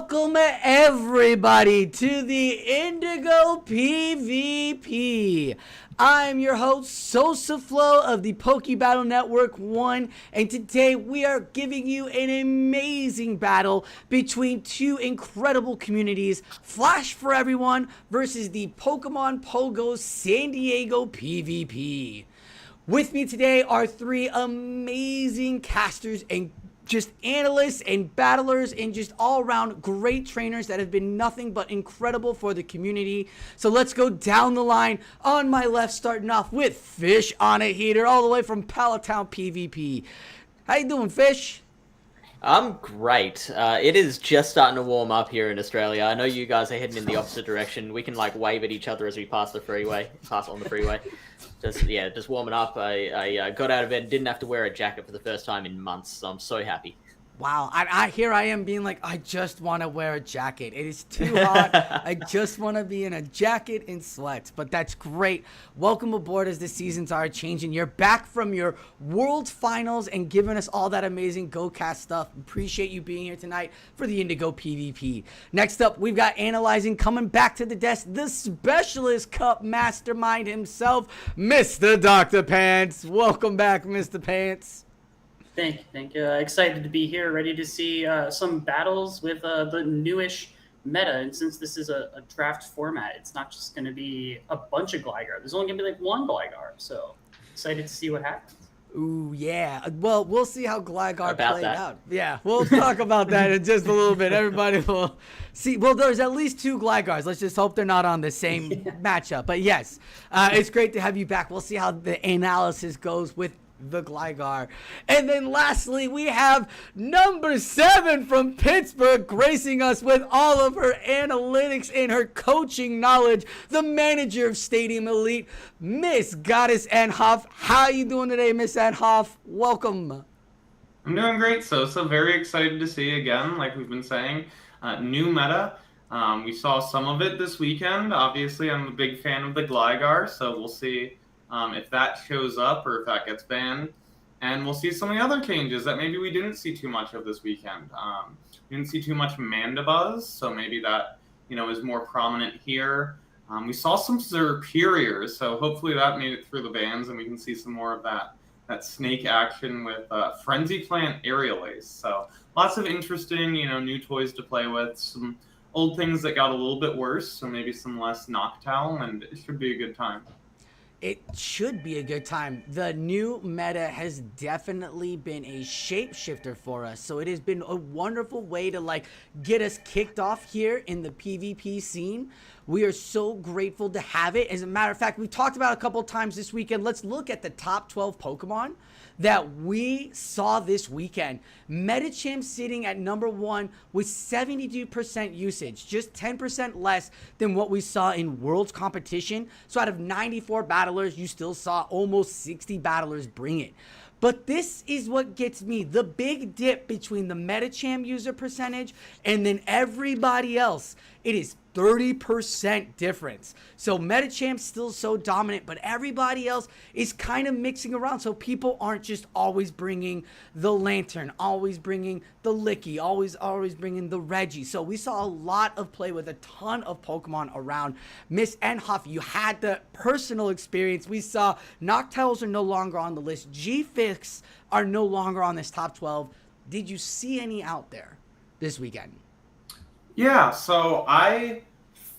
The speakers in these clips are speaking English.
Welcome everybody to the Indigo PvP. I'm your host SosaFlo of the Poke Battle Network 1, and today we are giving you an amazing battle between two incredible communities, Flash4Everyone versus the Pokemon Pogo San Diego PvP. With me today are three amazing casters and just analysts and battlers and just all around great trainers that have been nothing but incredible for the community. So let's go down the line. On my left, starting off with FishOnAHeater, all the way from Palatown PvP. How you doing, Fish? I'm great. It is just starting to warm up here in Australia. I know you guys are heading in the opposite direction. We can like wave at each other as we pass on the freeway. Just warming up. I got out of bed and didn't have to wear a jacket for the first time in months, so I'm so happy. Wow, here I am being like, I just want to wear a jacket. It is too hot. I just want to be in a jacket and sweats. But that's great. Welcome aboard as the seasons are changing. You're back from your World Finals and giving us all that amazing GoCast stuff. Appreciate you being here tonight for the Indigo PvP. Next up, we've got Analyzing, coming back to the desk, the Specialist Cup Mastermind himself, MrDoctorPants. Welcome back, Mr. Pants. Thank you. Excited to be here, ready to see some battles with the newish meta. And since this is a draft format, it's not just going to be a bunch of Gligar. There's only going to be like one Gligar. So excited to see what happens. Ooh, yeah. Well, we'll see how Gligar played out. Yeah, we'll talk about that in just a little bit. Everybody will see. Well, there's at least two Gligars. Let's just hope they're not on the same matchup. But yes, it's great to have you back. We'll see how the analysis goes with the Gligar. And then lastly, we have number 7 from Pittsburgh gracing us with all of her analytics and her coaching knowledge, the manager of Stadium Elite, Miss Goddess Nhoff. How you doing today, Miss Nhoff? Welcome. I'm doing great, Sosa. Very excited to see you again, like we've been saying. New meta. We saw some of it this weekend. Obviously, I'm a big fan of the Gligar, so we'll see if that shows up or if that gets banned. And we'll see some of the other changes that maybe we didn't see too much of this weekend. We didn't see too much Mandibuzz, so maybe that is more prominent here. We saw some Superiors, so hopefully that made it through the bans and we can see some more of that snake action with Frenzy Plant Aerial Ace. So lots of interesting new toys to play with, some old things that got a little bit worse, so maybe some less Noctowl, and it should be a good time. It should be a good time. The new meta has definitely been a shapeshifter for us. So it has been a wonderful way to get us kicked off here in the PvP scene. We are so grateful to have it. As a matter of fact, we talked about it a couple of times this weekend. Let's look at the top 12 Pokemon that we saw this weekend. Medicham sitting at number 1 with 72% usage, just 10% less than what we saw in Worlds competition. So out of 94 battlers, you still saw almost 60 battlers bring it. But this is what gets me, the big dip between the Medicham user percentage and then everybody else. It is 30% difference. So Medichamp's still so dominant, but everybody else is kind of mixing around. So people aren't just always bringing the Lantern, always bringing the Licky, always bringing the Reggie. So we saw a lot of play with a ton of Pokemon around. Miss Nhoff, you had the personal experience. We saw Noctowls are no longer on the list. G-Fix are no longer on this top 12. Did you see any out there this weekend? Yeah, so I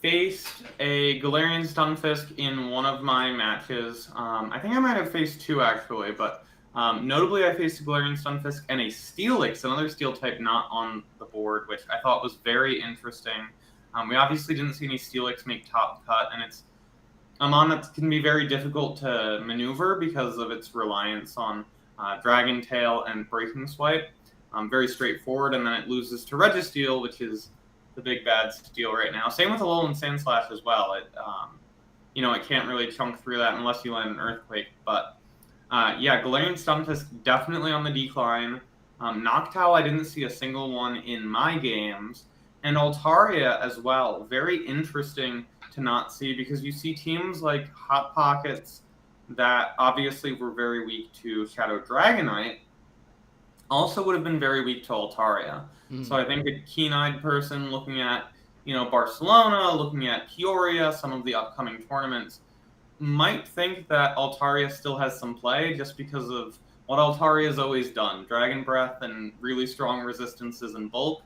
faced a Galarian Stunfisk in one of my matches. I think I might have faced 2 actually, but notably I faced a Galarian Stunfisk and a Steelix, another Steel type not on the board, which I thought was very interesting. We obviously didn't see any Steelix make top cut, and it's a mon that can be very difficult to maneuver because of its reliance on Dragon Tail and Breaking Swipe. Very straightforward, and then it loses to Registeel, which is the big bad Steel right now. Same with Alolan Sandslash as well. It can't really chunk through that unless you land an Earthquake. But yeah, Galarian Stunfisk definitely on the decline. Noctowl, I didn't see a single one in my games. And Altaria as well. Very interesting to not see because you see teams like Hot Pockets that obviously were very weak to Shadow Dragonite. also would have been very weak to Altaria. So I think a keen-eyed person looking at, Barcelona, looking at Peoria, some of the upcoming tournaments, might think that Altaria still has some play just because of what Altaria's always done. Dragon Breath and really strong resistances in bulk.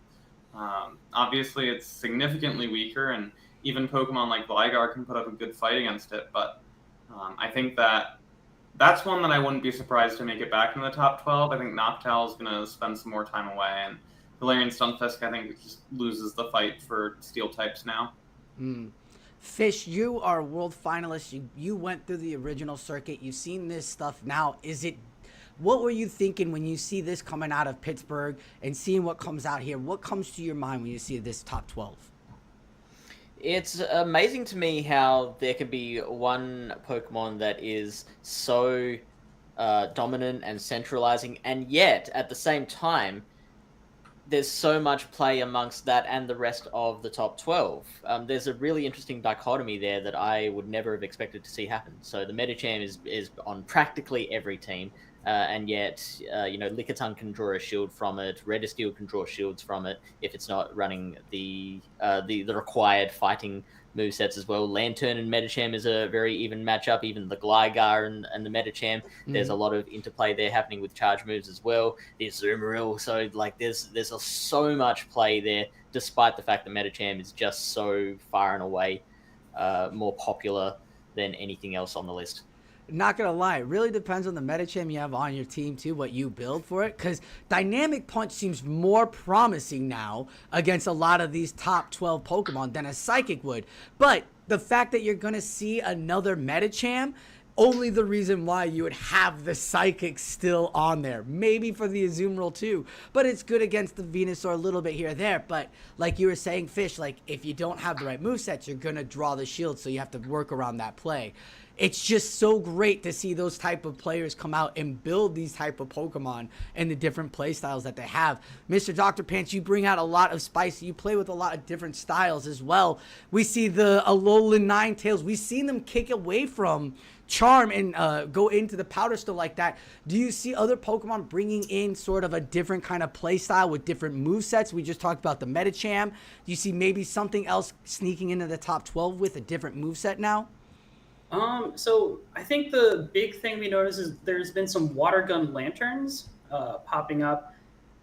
Obviously, it's significantly weaker, and even Pokemon like Gligar can put up a good fight against it, but I think that's one that I wouldn't be surprised to make it back in the top 12. I think Noctowl is going to spend some more time away, and Galarian Stunfisk, I think, just loses the fight for Steel types now. Fish, you are a world finalist. You went through the original circuit. You've seen this stuff now. What were you thinking when you see this coming out of Pittsburgh and seeing what comes out here? What comes to your mind when you see this top 12? It's amazing to me how there can be one Pokemon that is so dominant and centralizing, and yet at the same time, there's so much play amongst that and the rest of the top 12. There's a really interesting dichotomy there that I would never have expected to see happen. So the Medicham is on practically every team, and yet, Lickitung can draw a shield from it. Redisteel can draw shields from it if it's not running the required fighting movesets as well. Lantern and Medicham is a very even matchup. Even the Gligar and the Medicham, there's a lot of interplay there happening with charge moves as well. The Azumarill, so there's so much play there, despite the fact that Medicham is just so far and away more popular than anything else on the list. Not gonna lie, it really depends on the Medicham you have on your team too, what you build for it, because Dynamic Punch seems more promising now against a lot of these top 12 Pokemon than a Psychic would. But the fact that you're gonna see another Medicham, only the reason why you would have the Psychic still on there. Maybe for the Azumarill too, but it's good against the Venusaur a little bit here or there. But like you were saying, Fish, like if you don't have the right movesets, you're gonna draw the shield, so you have to work around that play. It's just so great to see those type of players come out and build these type of Pokemon and the different play styles that they have. MrDoctorPants, you bring out a lot of spice. You play with a lot of different styles as well. We see the Alolan Ninetales. We've seen them kick away from Charm and go into the Powder Stone like that. Do you see other Pokemon bringing in sort of a different kind of play style with different movesets? We just talked about the Medicham. Do you see maybe something else sneaking into the top 12 with a different moveset now? So I think the big thing we notice is there's been some water gun lanterns popping up.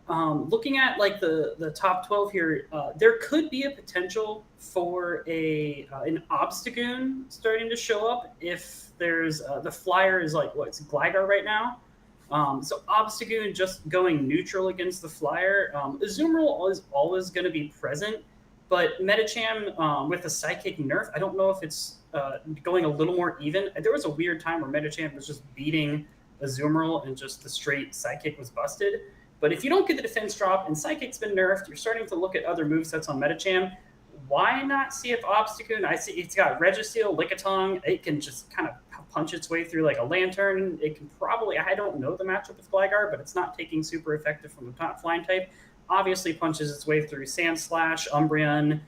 Looking at like the top 12 here, there could be a potential for an Obstagoon starting to show up if there's the flyer is like it's Gligar right now. So Obstagoon just going neutral against the flyer. Azumarill is always going to be present, but Medicham with a Psychic nerf, I don't know if it's going a little more even. There was a weird time where Medicham was just beating Azumarill and just the straight Psychic was busted. But if you don't get the defense drop and Psychic's been nerfed, you're starting to look at other movesets on Medicham. Why not see if Obstagoon, I see it's got Registeel, Lickitung, it can just kind of punch its way through like a Lantern. It can probably, I don't know the matchup with Gligar, but it's not taking super effective from the top flying type. Obviously punches its way through Sandslash, Umbreon,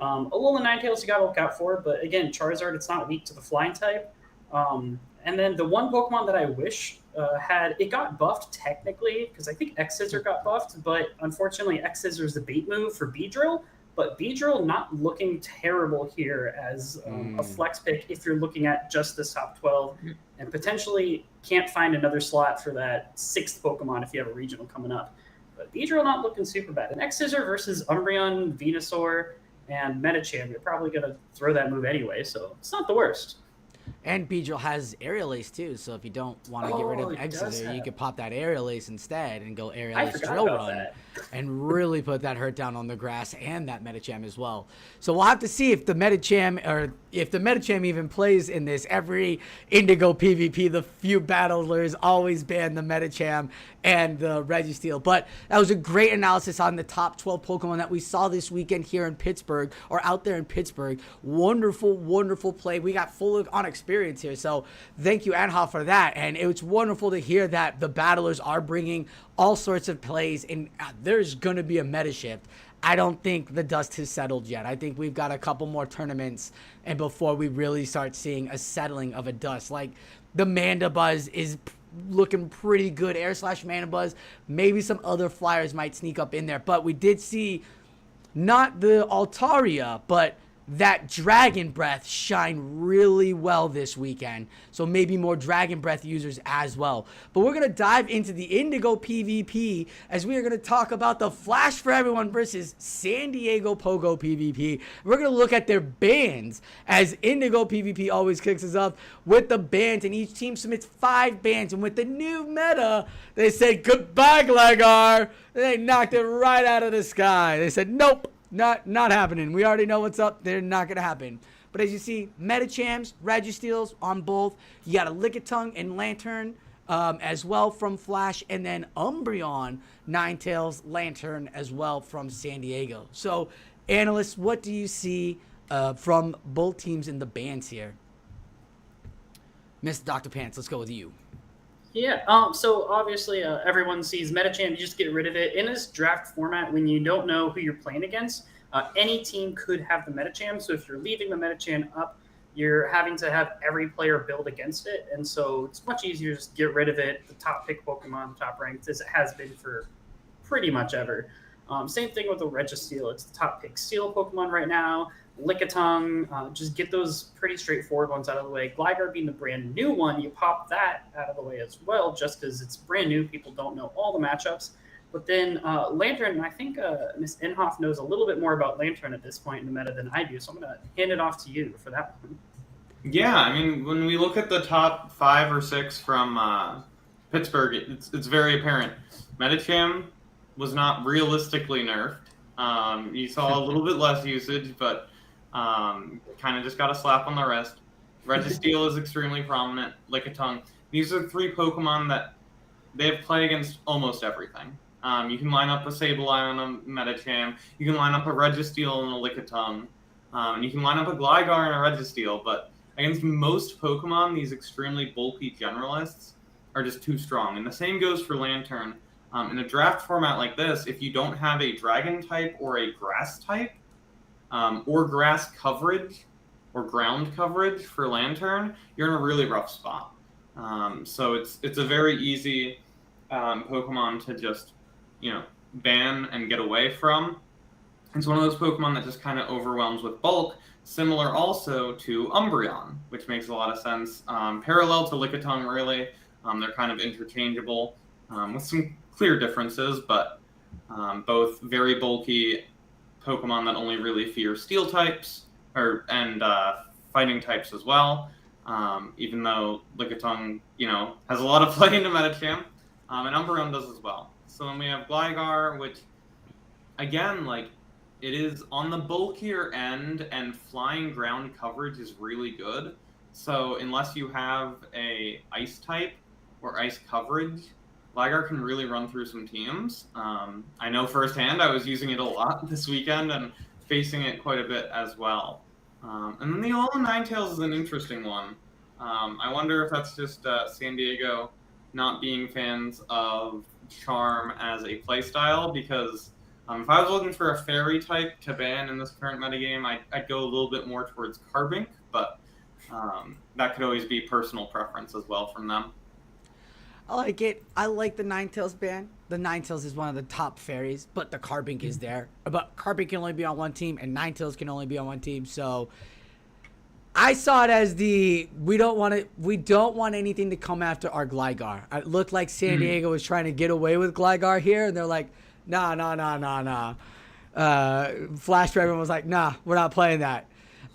Alolan Ninetales you got to look out for, but again, Charizard, it's not weak to the flying type. And then the one Pokemon that I wish it got buffed technically, because I think X-Scissor got buffed, but unfortunately X-Scissor is the bait move for Beedrill, but Beedrill not looking terrible here as a flex pick if you're looking at just this top 12, and potentially can't find another slot for that 6th Pokemon if you have a regional coming up. But Beedrill not looking super bad. And X-Scissor versus Umbreon, Venusaur, and Medicham, you're probably going to throw that move anyway, so it's not the worst. And Beedrill has Aerial Ace too, so if you don't want to get rid of X-Scissor, you could pop that Aerial Ace instead and go Aerial Ace Drill Run and really put that hurt down on the grass and that Medicham as well. So we'll have to see if the Medicham even plays in this. Every Indigo PvP, the few battlers always ban the Medicham and the Registeel. But that was a great analysis on the top 12 Pokemon that we saw this weekend here in Pittsburgh, or out there in Pittsburgh. Wonderful, wonderful play. We got full on experience here, so thank you, Nhoff, for that. And it was wonderful to hear that the battlers are bringing all sorts of plays, and there's going to be a meta shift. I don't think the dust has settled yet. I think we've got a couple more tournaments and before we really start seeing a settling of a dust. Like the Mandibuzz is looking pretty good. Air Slash Mana Buzz. Maybe some other flyers might sneak up in there. But we did see not the Altaria, but that Dragon Breath shine really well this weekend. So maybe more Dragon Breath users as well. But we're going to dive into the Indigo PvP as we are going to talk about the Flash4Everyone versus San Diego Pogo PvP. We're going to look at their bans as Indigo PvP always kicks us up with the bans, and each team submits 5 bans. And with the new meta, they said goodbye, Gligar. They knocked it right out of the sky. They said, nope. Not happening. We already know what's up. They're not going to happen. But as you see, Metachams, Registeals on both. You got a Lickitung and Lantern as well from Flash. And then Umbreon, Ninetales, Lantern as well from San Diego. So, analysts, what do you see from both teams in the bans here? MrDoctorPants, let's go with you. Yeah, so obviously everyone sees Metacham, you just get rid of it. In this draft format, when you don't know who you're playing against, any team could have the Metacham. So if you're leaving the Metacham up, you're having to have every player build against it. And so it's much easier to just get rid of it. The top pick Pokemon, top ranked, as it has been for pretty much ever. Same thing with the Registeel. It's the top pick Steel Pokemon right now. Lickitung, just get those pretty straightforward ones out of the way. Gligar being the brand new one, you pop that out of the way as well, just because it's brand new. People don't know all the matchups. But then Lantern, I think Miss Nhoff knows a little bit more about Lantern at this point in the meta than I do, so I'm going to hand it off to you for that one. Yeah, I mean, when we look at the top 5 or 6 from Pittsburgh, it's very apparent. Metacham was not realistically nerfed. You saw a little bit less usage, but kind of just got a slap on the wrist. Registeel is extremely prominent. Lickitung. These are 3 Pokemon that they have play against almost everything. You can line up a Sableye on a Metacham. You can line up a Registeel and a Lickitung. And you can line up a Gligar and a Registeel. But against most Pokemon, these extremely bulky generalists are just too strong. And the same goes for Lantern. In a draft format like this, if you don't have a Dragon type or a Grass type, or grass coverage or ground coverage for Lantern, you're in a really rough spot. So it's a very easy Pokemon to just, ban and get away from. It's one of those Pokemon that just kind of overwhelms with bulk, similar also to Umbreon, which makes a lot of sense. Parallel to Lickitung, really. They're kind of interchangeable with some clear differences, but both very bulky Pokemon that only really fear Steel types and fighting types as well. Even though Lickitung, has a lot of play into Metacham, and Umbreon does as well. So then we have Gligar, which, again, it is on the bulkier end, and flying ground coverage is really good. So unless you have a Ice type or Ice coverage, Gligar can really run through some teams. I know firsthand I was using it a lot this weekend and facing it quite a bit as well. And then the Alolan Ninetales is an interesting one. I wonder if that's just San Diego not being fans of Charm as a playstyle, because if I was looking for a Fairy type to ban in this current metagame, I'd go a little bit more towards Carbink, but that could always be personal preference as well from them. I like it. I like the Ninetales ban. The Ninetales is one of the top fairies, but the Carbink is there. But Carbink can only be on one team, and Ninetales can only be on one team. So I saw it as we don't want anything to come after our Gligar. It looked like San Diego was trying to get away with Gligar here, and they're like, nah. Flash4Everyone was like, nah, we're not playing that.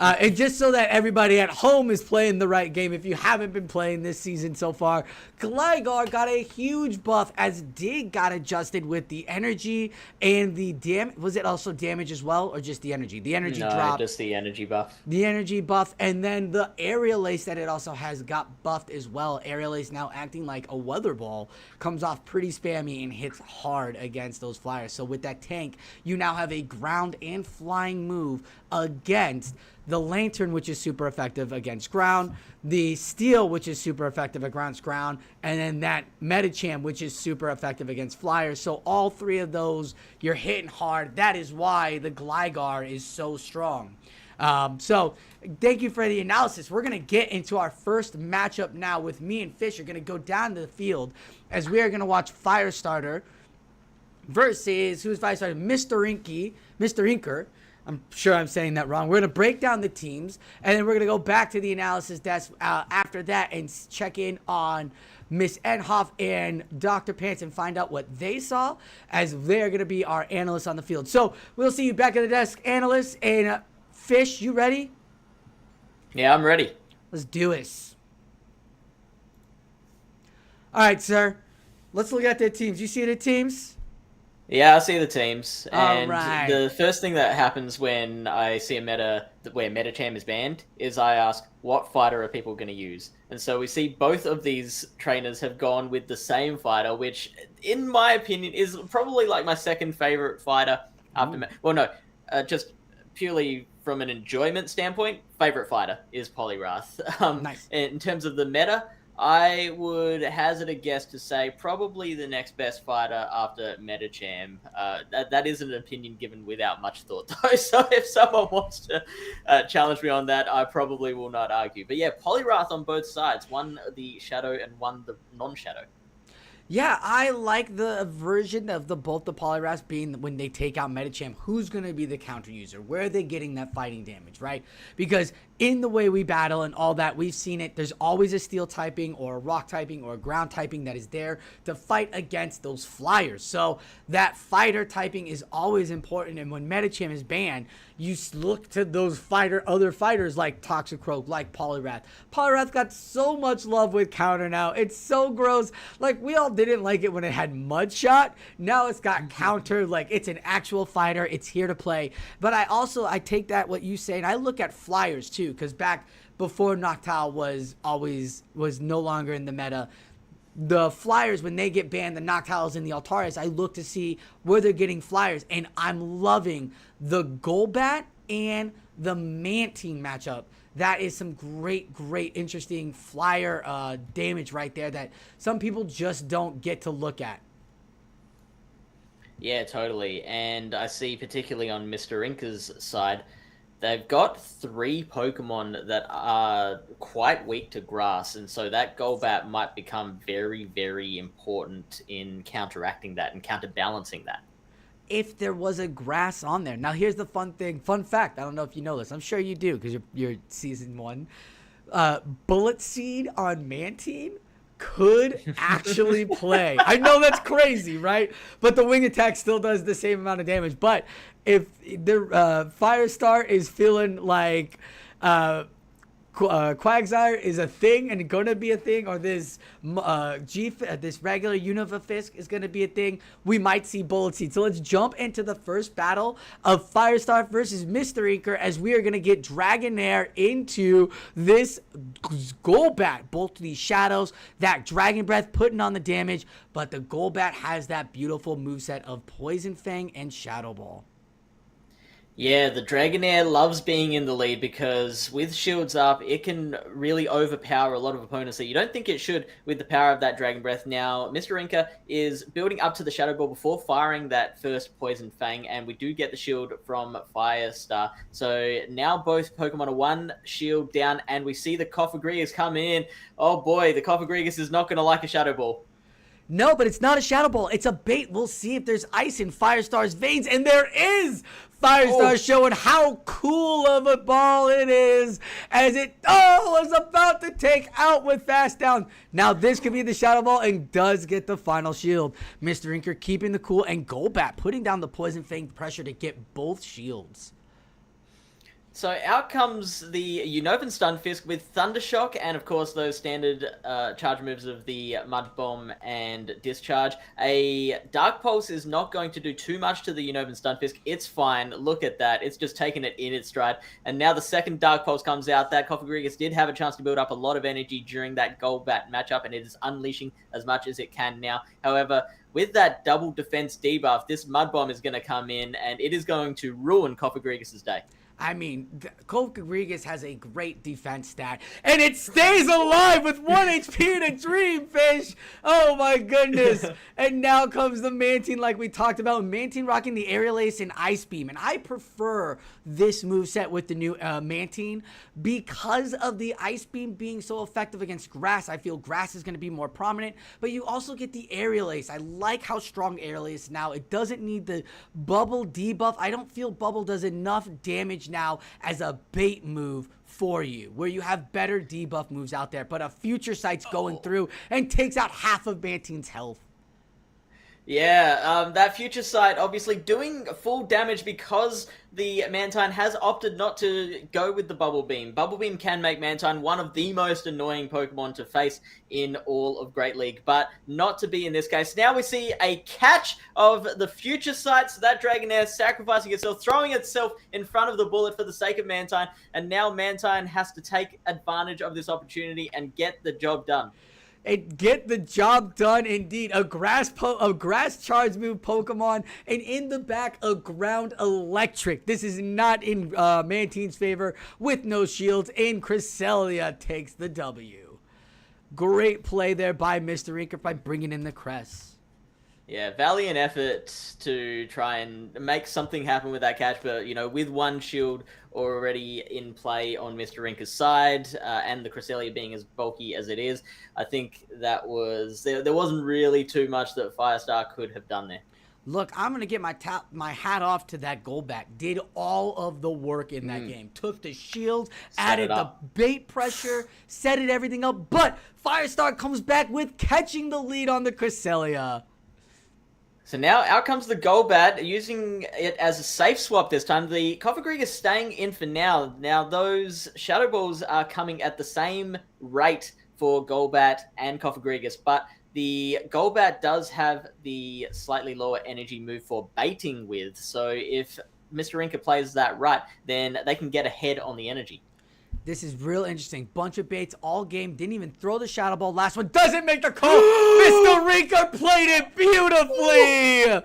And just so that everybody at home is playing the right game, if you haven't been playing this season so far, Gligar got a huge buff as Dig got adjusted with the energy and the damage. Was it also damage as well, or just the energy? The energy drop. Just the energy buff. The energy buff, and then the Aerial Ace that it also has got buffed as well. Aerial Ace now acting like a weather ball, comes off pretty spammy and hits hard against those flyers. So with that tank, you now have a ground and flying move against the Lantern, which is super effective against ground, the Steel, which is super effective against ground, and then that Metacham, which is super effective against flyers. So all 3 of those, you're hitting hard. That is why the Gligar is so strong. So thank you for the analysis. We're going to get into our first matchup now with me and Fish. Are going to go down to the field as we are going to watch Firestarter versus, who's Firestarter? Mr. Inker. I'm sure I'm saying that wrong. We're going to break down the teams, and then we're going to go back to the analysis desk after that and check in on Miss Nhoff and Dr. Pants and find out what they saw, as they're going to be our analysts on the field. So we'll see you back at the desk, analysts. And Fish, you ready? Yeah, I'm ready. Let's do this. All right, sir. Let's look at the teams. You see the teams? Yeah, I see the teams. And Alright. the first thing that happens when I see a meta where Metacham is banned is I ask, what fighter are people going to use? And so we see both of these trainers have gone with the same fighter, which, in my opinion, is probably like my second favorite fighter after... just purely from an enjoyment standpoint, favorite fighter is Polyrath. Nice. In terms of the meta, I would hazard a guess to say probably the next best fighter after Metacham. That is an opinion given without much thought, though. So if someone wants to challenge me on that, I probably will not argue. But yeah, Polyrath on both sides. One the shadow and one the non-shadow. Yeah, I like the version of both the Polyraths being when they take out Metacham, who's going to be the counter user? Where are they getting that fighting damage, right? Because in the way we battle and all that, we've seen it. There's always a steel typing or a rock typing or a ground typing that is there to fight against those flyers. So that fighter typing is always important. And when Metacham is banned, you look to those other fighters like Toxicroak, like Polyrath. Polyrath got so much love with counter now. It's so gross. Like, we all didn't like it when it had Mudshot. Now it's got counter. Like, it's an actual fighter. It's here to play. But I take that what you say, and I look at flyers too, because back before Noctowl was no longer in the meta, the flyers, when they get banned, the Noctowls and the Altarias, I look to see where they're getting flyers, and I'm loving the Golbat and the Mantine matchup. That is some great, interesting flyer damage right there that some people just don't get to look at. Yeah, totally. And I see particularly on Mr. Inker's side, they've got 3 Pokemon that are quite weak to grass, and so that Golbat might become very, very important in counteracting that and counterbalancing that. If there was a grass on there. Now, here's the fun fact. I don't know if you know this. I'm sure you do because you're season 1. Bullet Seed on Mantine could actually play. I know that's crazy, right? But the wing attack still does the same amount of damage. But if the Firestar is feeling like Quagsire is a thing and going to be a thing, or this this regular Univafisk is going to be a thing, we might see Bullet Seed. So let's jump into the first battle of Firestar versus Mr. Inker, as we are going to get Dragonair into this Golbat. Both of these shadows, that Dragon Breath putting on the damage, but the Golbat has that beautiful moveset of Poison Fang and Shadow Ball. Yeah, the Dragonair loves being in the lead because with shields up, it can really overpower a lot of opponents that you don't think it should with the power of that Dragon Breath. Now, Mr. Inker is building up to the Shadow Ball before firing that first Poison Fang, and we do get the shield from Firestar. So now both Pokemon are 1 shield down, and we see the Cofagrigus come in. Oh boy, the Cofagrigus is not going to like a Shadow Ball. No, but it's not a Shadow Ball. It's a bait. We'll see if there's ice in Firestar's veins, and there is! Firestar showing how cool of a ball it is as it was about to take out with Fast Down. Now this could be the Shadow Ball and does get the final shield. Mr. Inker keeping the cool, and Golbat putting down the Poison Fang pressure to get both shields. So out comes the Unova Stunfisk with Thundershock and, of course, those standard charge moves of the Mud Bomb and Discharge. A Dark Pulse is not going to do too much to the Unova Stunfisk. It's fine. Look at that. It's just taking it in its stride. And now the second Dark Pulse comes out. That Cofagrigus did have a chance to build up a lot of energy during that Golbat matchup, and it is unleashing as much as it can now. However, with that double defense debuff, this Mud Bomb is going to come in, and it is going to ruin Cofagrigus' day. I mean, Rodriguez has a great defense stat, and it stays alive with 1 HP in a dream, Fish. Oh my goodness. And now comes the Mantine like we talked about. Mantine rocking the Aerial Ace and Ice Beam, and I prefer this moveset with the new Mantine because of the Ice Beam being so effective against grass. I feel grass is going to be more prominent, but you also get the Aerial Ace. I like how strong Aerial Ace is now. It doesn't need the Bubble debuff. I don't feel Bubble does enough damage now as a bait move for you, where you have better debuff moves out there, but a Future Sight's going through and takes out half of Mantine's health. Yeah, that Future Sight obviously doing full damage because the Mantine has opted not to go with the Bubble Beam. Bubble Beam can make Mantine one of the most annoying Pokemon to face in all of Great League, but not to be in this case. Now we see a catch of the Future Sight, so that Dragonair sacrificing itself, throwing itself in front of the bullet for the sake of Mantine, and now Mantine has to take advantage of this opportunity and get the job done. And get the job done indeed. A grass charge move Pokemon, and in the back a ground electric. This is not in Mantine's favor with no shields, and Cresselia takes the W. Great play there by Mr. Inker by bringing in the Cress. Yeah, valiant effort to try and make something happen with that catch, but, you know, with one shield already in play on Mr. Rinker's side, and the Cresselia being as bulky as it is, I think that was... There wasn't really too much that Firestar could have done there. Look, I'm going to get my hat off to that Golbat. Did all of the work in that game. Took the shields, added the bait pressure, set it everything up, but Firestar comes back with catching the lead on the Cresselia. So now out comes the Golbat, using it as a safe swap this time. The Cofagrigus is staying in for now. Now those Shadow Balls are coming at the same rate for Golbat and Cofagrigus, but the Golbat does have the slightly lower energy move for baiting with. So if Mr. Rinker plays that right, then they can get ahead on the energy. This is real interesting. Bunch of baits all game. Didn't even throw the Shadow Ball. Last one doesn't make the call. Mr. Rinker played it beautifully.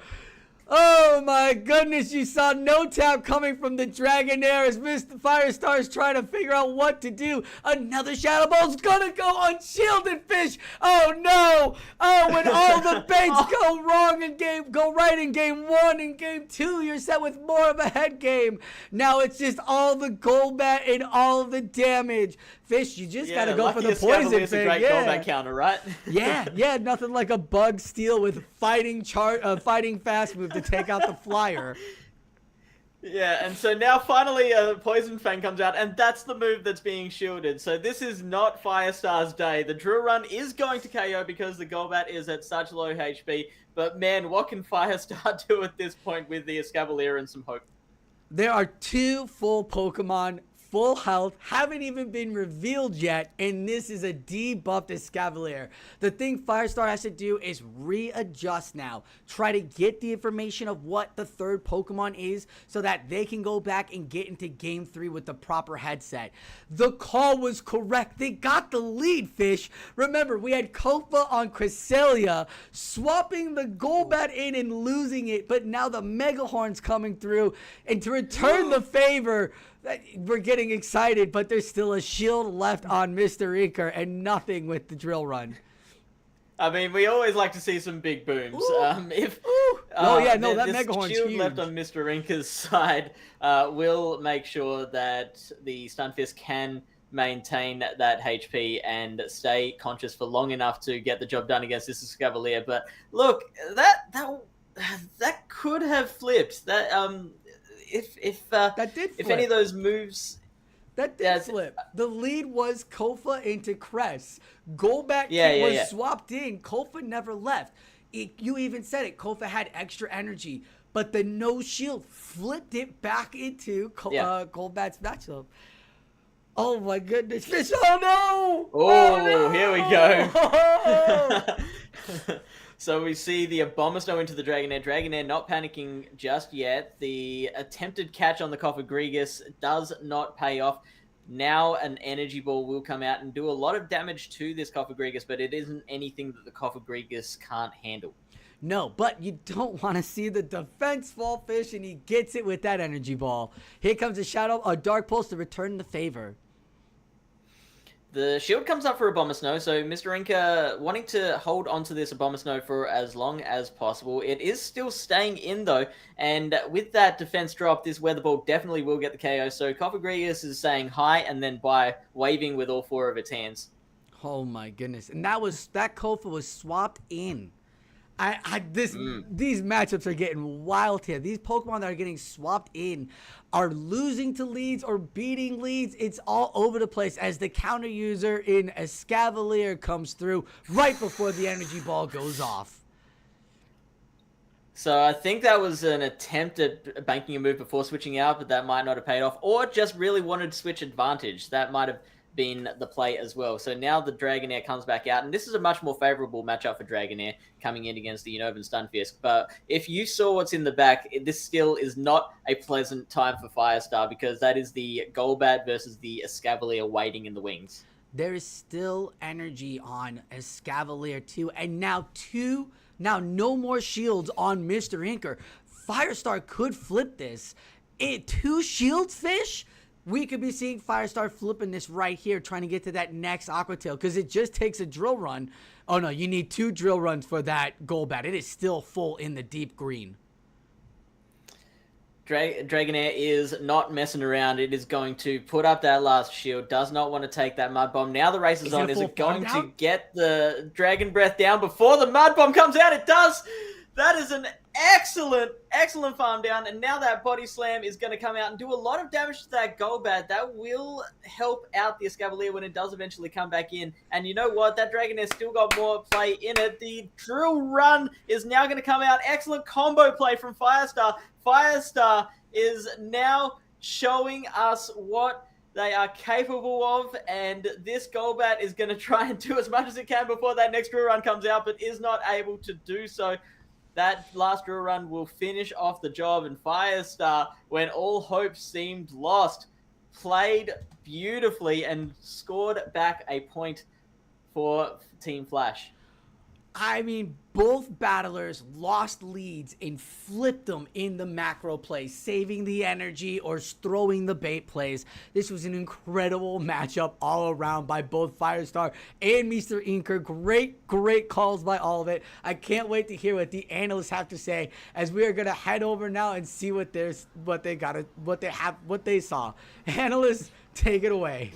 Oh my goodness, you saw no tap coming from the Dragonair as Mr. Firestar is trying to figure out what to do. Another Shadow Ball's gonna go unshielded, Fish. Oh no. Oh, when all the baits go wrong in go right in game 1 and game 2, you're set with more of a head game. Now it's just all the Golbat and all the damage. Fish, you just gotta go for the poison thing. It's a great Golbat counter, right? yeah, nothing like a bug steal with fighting fast move to take out the flyer. Yeah, and so now finally a Poison Fang comes out, and that's the move that's being shielded. So this is not Firestar's day. The Drill Run is going to KO because the Golbat is at such low HP, but man, what can Firestar do at this point with the Escavalier and some hope? There are 2 full Pokemon, full health, haven't even been revealed yet, and this is a debuffed Escavalier. The thing Firestar has to do is readjust now. Try to get the information of what the third Pokemon is so that they can go back and get into Game 3 with the proper headset. The call was correct. They got the lead, Fish. Remember, we had Kofa on Cresselia, swapping the Golbat in and losing it, but now the Megahorn's coming through, and to return the favor, we're getting excited, but there's still a shield left on Mr. Inker and nothing with the Drill Run. I mean, we always like to see some big booms. That Megahorn's shield huge. left on Mr. Rinker's side will make sure that the Stunfisk can maintain that HP and stay conscious for long enough to get the job done against this Escavalier. But look, that could have flipped. That that did flip. If any of those moves... That did flip. The lead was Kofa into Cress. Golbat was swapped in. Kofa never left. You even said it. Kofa had extra energy, but the no shield flipped it back into Golbat's matchup. Oh my goodness. Fish, oh no! Here we go. So we see the Abomasnow into the Dragonair. Dragonair not panicking just yet. The attempted catch on the Cofagrigus does not pay off. Now an Energy Ball will come out and do a lot of damage to this Cofagrigus, but it isn't anything that the Cofagrigus can't handle. No, but you don't want to see the defense fall, Fish, and he gets it with that energy ball. Here comes a Dark Pulse to return the favor. The shield comes up for Abomasnow, so Mr. Inca wanting to hold onto this Abomasnow for as long as possible. It is still staying in, though, and with that defense drop, this Weather Ball definitely will get the KO. So Cofagrigus is saying hi and then bye, waving with all 4 of its hands. Oh my goodness. And that Kofa was swapped in. These matchups are getting wild here. These Pokemon that are getting swapped in are losing to leads or beating leads. It's all over the place as the counter user in Escavalier comes through right before the energy ball goes off. So I think that was an attempt at banking a move before switching out, but that might not have paid off. Or just really wanted to switch advantage. That might have been the play as well. So now the Dragonair comes back out, and this is a much more favorable matchup for Dragonair coming in against the Unova and Stunfisk. But if you saw what's in the back, this still is not a pleasant time for Firestar, because that is the Golbat versus the Escavalier waiting in the wings. There is still energy on Escavalier too, and now no more shields on Mr. Inker. Firestar could flip this. 2 shields, Fish? We could be seeing Firestar flipping this right here, trying to get to that next Aqua Tail, because it just takes a drill run. Oh no, you need 2 drill runs for that Golbat. It is still full in the deep green. Dragonair is not messing around. It is going to put up that last shield. Does not want to take that Mud Bomb. Now the race is on. Is it going to get the Dragon Breath down before the Mud Bomb comes out? It does. That is an excellent farm down. And now that Body Slam is going to come out and do a lot of damage to that Golbat. That will help out the Escavalier when it does eventually come back in. And you know what? That Dragonair still got more play in it. The Drill Run is now going to come out. Excellent combo play from Firestar. Firestar is now showing us what they are capable of, and this Golbat is going to try and do as much as it can before that next drill run comes out, but is not able to do so. That last drill run will finish off the job, and Firestar, when all hope seemed lost, played beautifully and scored back a point for Team Flash. I mean, both battlers lost leads and flipped them in the macro plays, saving the energy or throwing the bait plays. This was an incredible matchup all around by both Firestar and Mr. Inker. Great calls by all of it. I can't wait to hear what the analysts have to say, as we are gonna head over now and see what they saw. Analysts, take it away.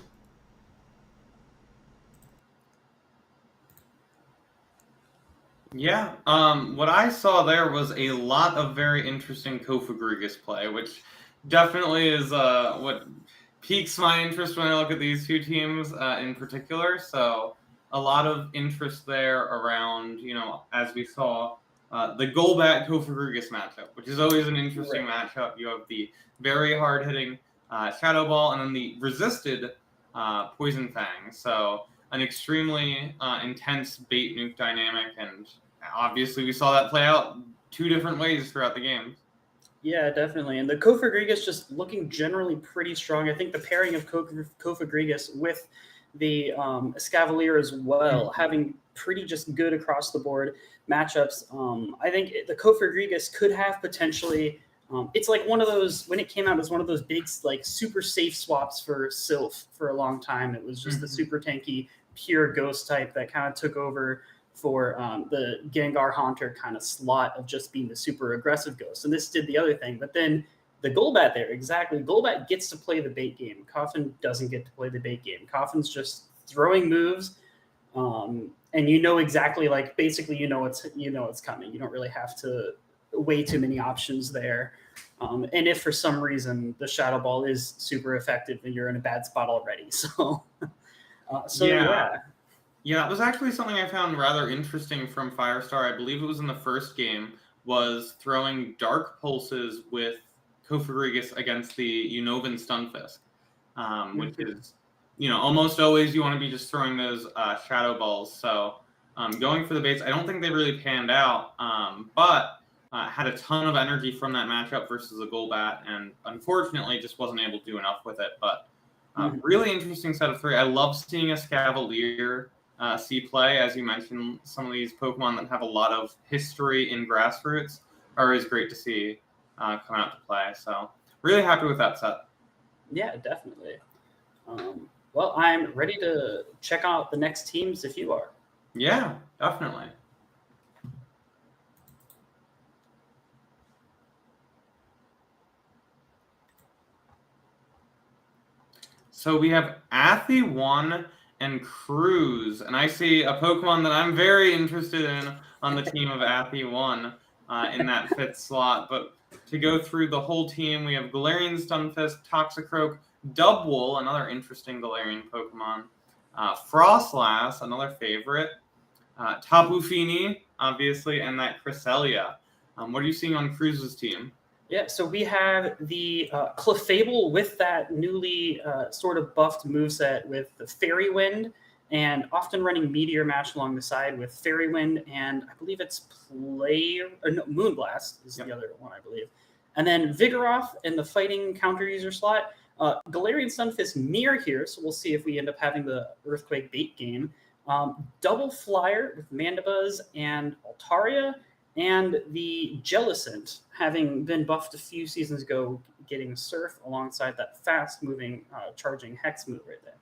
Yeah, what I saw there was a lot of very interesting Cofagrigus play, which definitely is what piques my interest when I look at these 2 teams in particular. So a lot of interest there around, as we saw, the Golbat Cofagrigus matchup, which is always an interesting matchup. You have the very hard-hitting Shadow Ball and then the resisted Poison Fang. So an extremely intense bait nuke dynamic, and obviously we saw that play out 2 different ways throughout the game. Yeah, definitely. And the Cofagrigus just looking generally pretty strong. I think the pairing of Cofagrigus with the Escavalier as well, having pretty just good across the board matchups. I think the Cofagrigus could have potentially, it's like one of those, when it came out, it was one of those big, like super safe swaps for Sylph for a long time. It was just the super tanky, pure ghost type that kind of took over for the Gengar Haunter kind of slot of just being the super aggressive ghost. And this did the other thing. But then the Golbat there, exactly. Golbat gets to play the bait game. Coffin doesn't get to play the bait game. Coffin's just throwing moves, and exactly, like, basically it's coming. You don't really have to way too many options there. And if for some reason the Shadow Ball is super effective, then you're in a bad spot already. So, yeah. Yeah, that was actually something I found rather interesting from Firestar. I believe it was in the first game, was throwing Dark Pulses with Cofagrigus against the Unovan Stunfisk, which is, almost always you want to be just throwing those Shadow Balls. So going for the baits, I don't think they really panned out, but had a ton of energy from that matchup versus a Golbat, and unfortunately just wasn't able to do enough with it. But really interesting set of 3. I love seeing Escavalier see play. As you mentioned, some of these Pokemon that have a lot of history in Grassroots are always great to see come out to play. So really happy with that set. Yeah, definitely. Well, I'm ready to check out the next teams if you are. Yeah, definitely. So we have Athie1 and Cruz, and I see a Pokemon that I'm very interested in on the team of Athie1 in that 5th slot. But to go through the whole team, we have Galarian Stunfisk, Toxicroak, Dubwool, another interesting Galarian Pokemon, Frostlass, another favorite, Tapu Fini, obviously, and that Cresselia. What are you seeing on Cruz's team? Yeah, so we have the Clefable with that newly sort of buffed moveset with the Fairy Wind, and often running Meteor Mash along the side with Fairy Wind, and I believe it's Moonblast is the other one, I believe. And then Vigoroth in the fighting counter user slot. Galarian Stunfisk Mirror here, so we'll see if we end up having the Earthquake bait game. Double Flyer with Mandibuzz and Altaria, and the Jellicent, having been buffed a few seasons ago, getting Surf alongside that fast-moving, charging Hex move right there.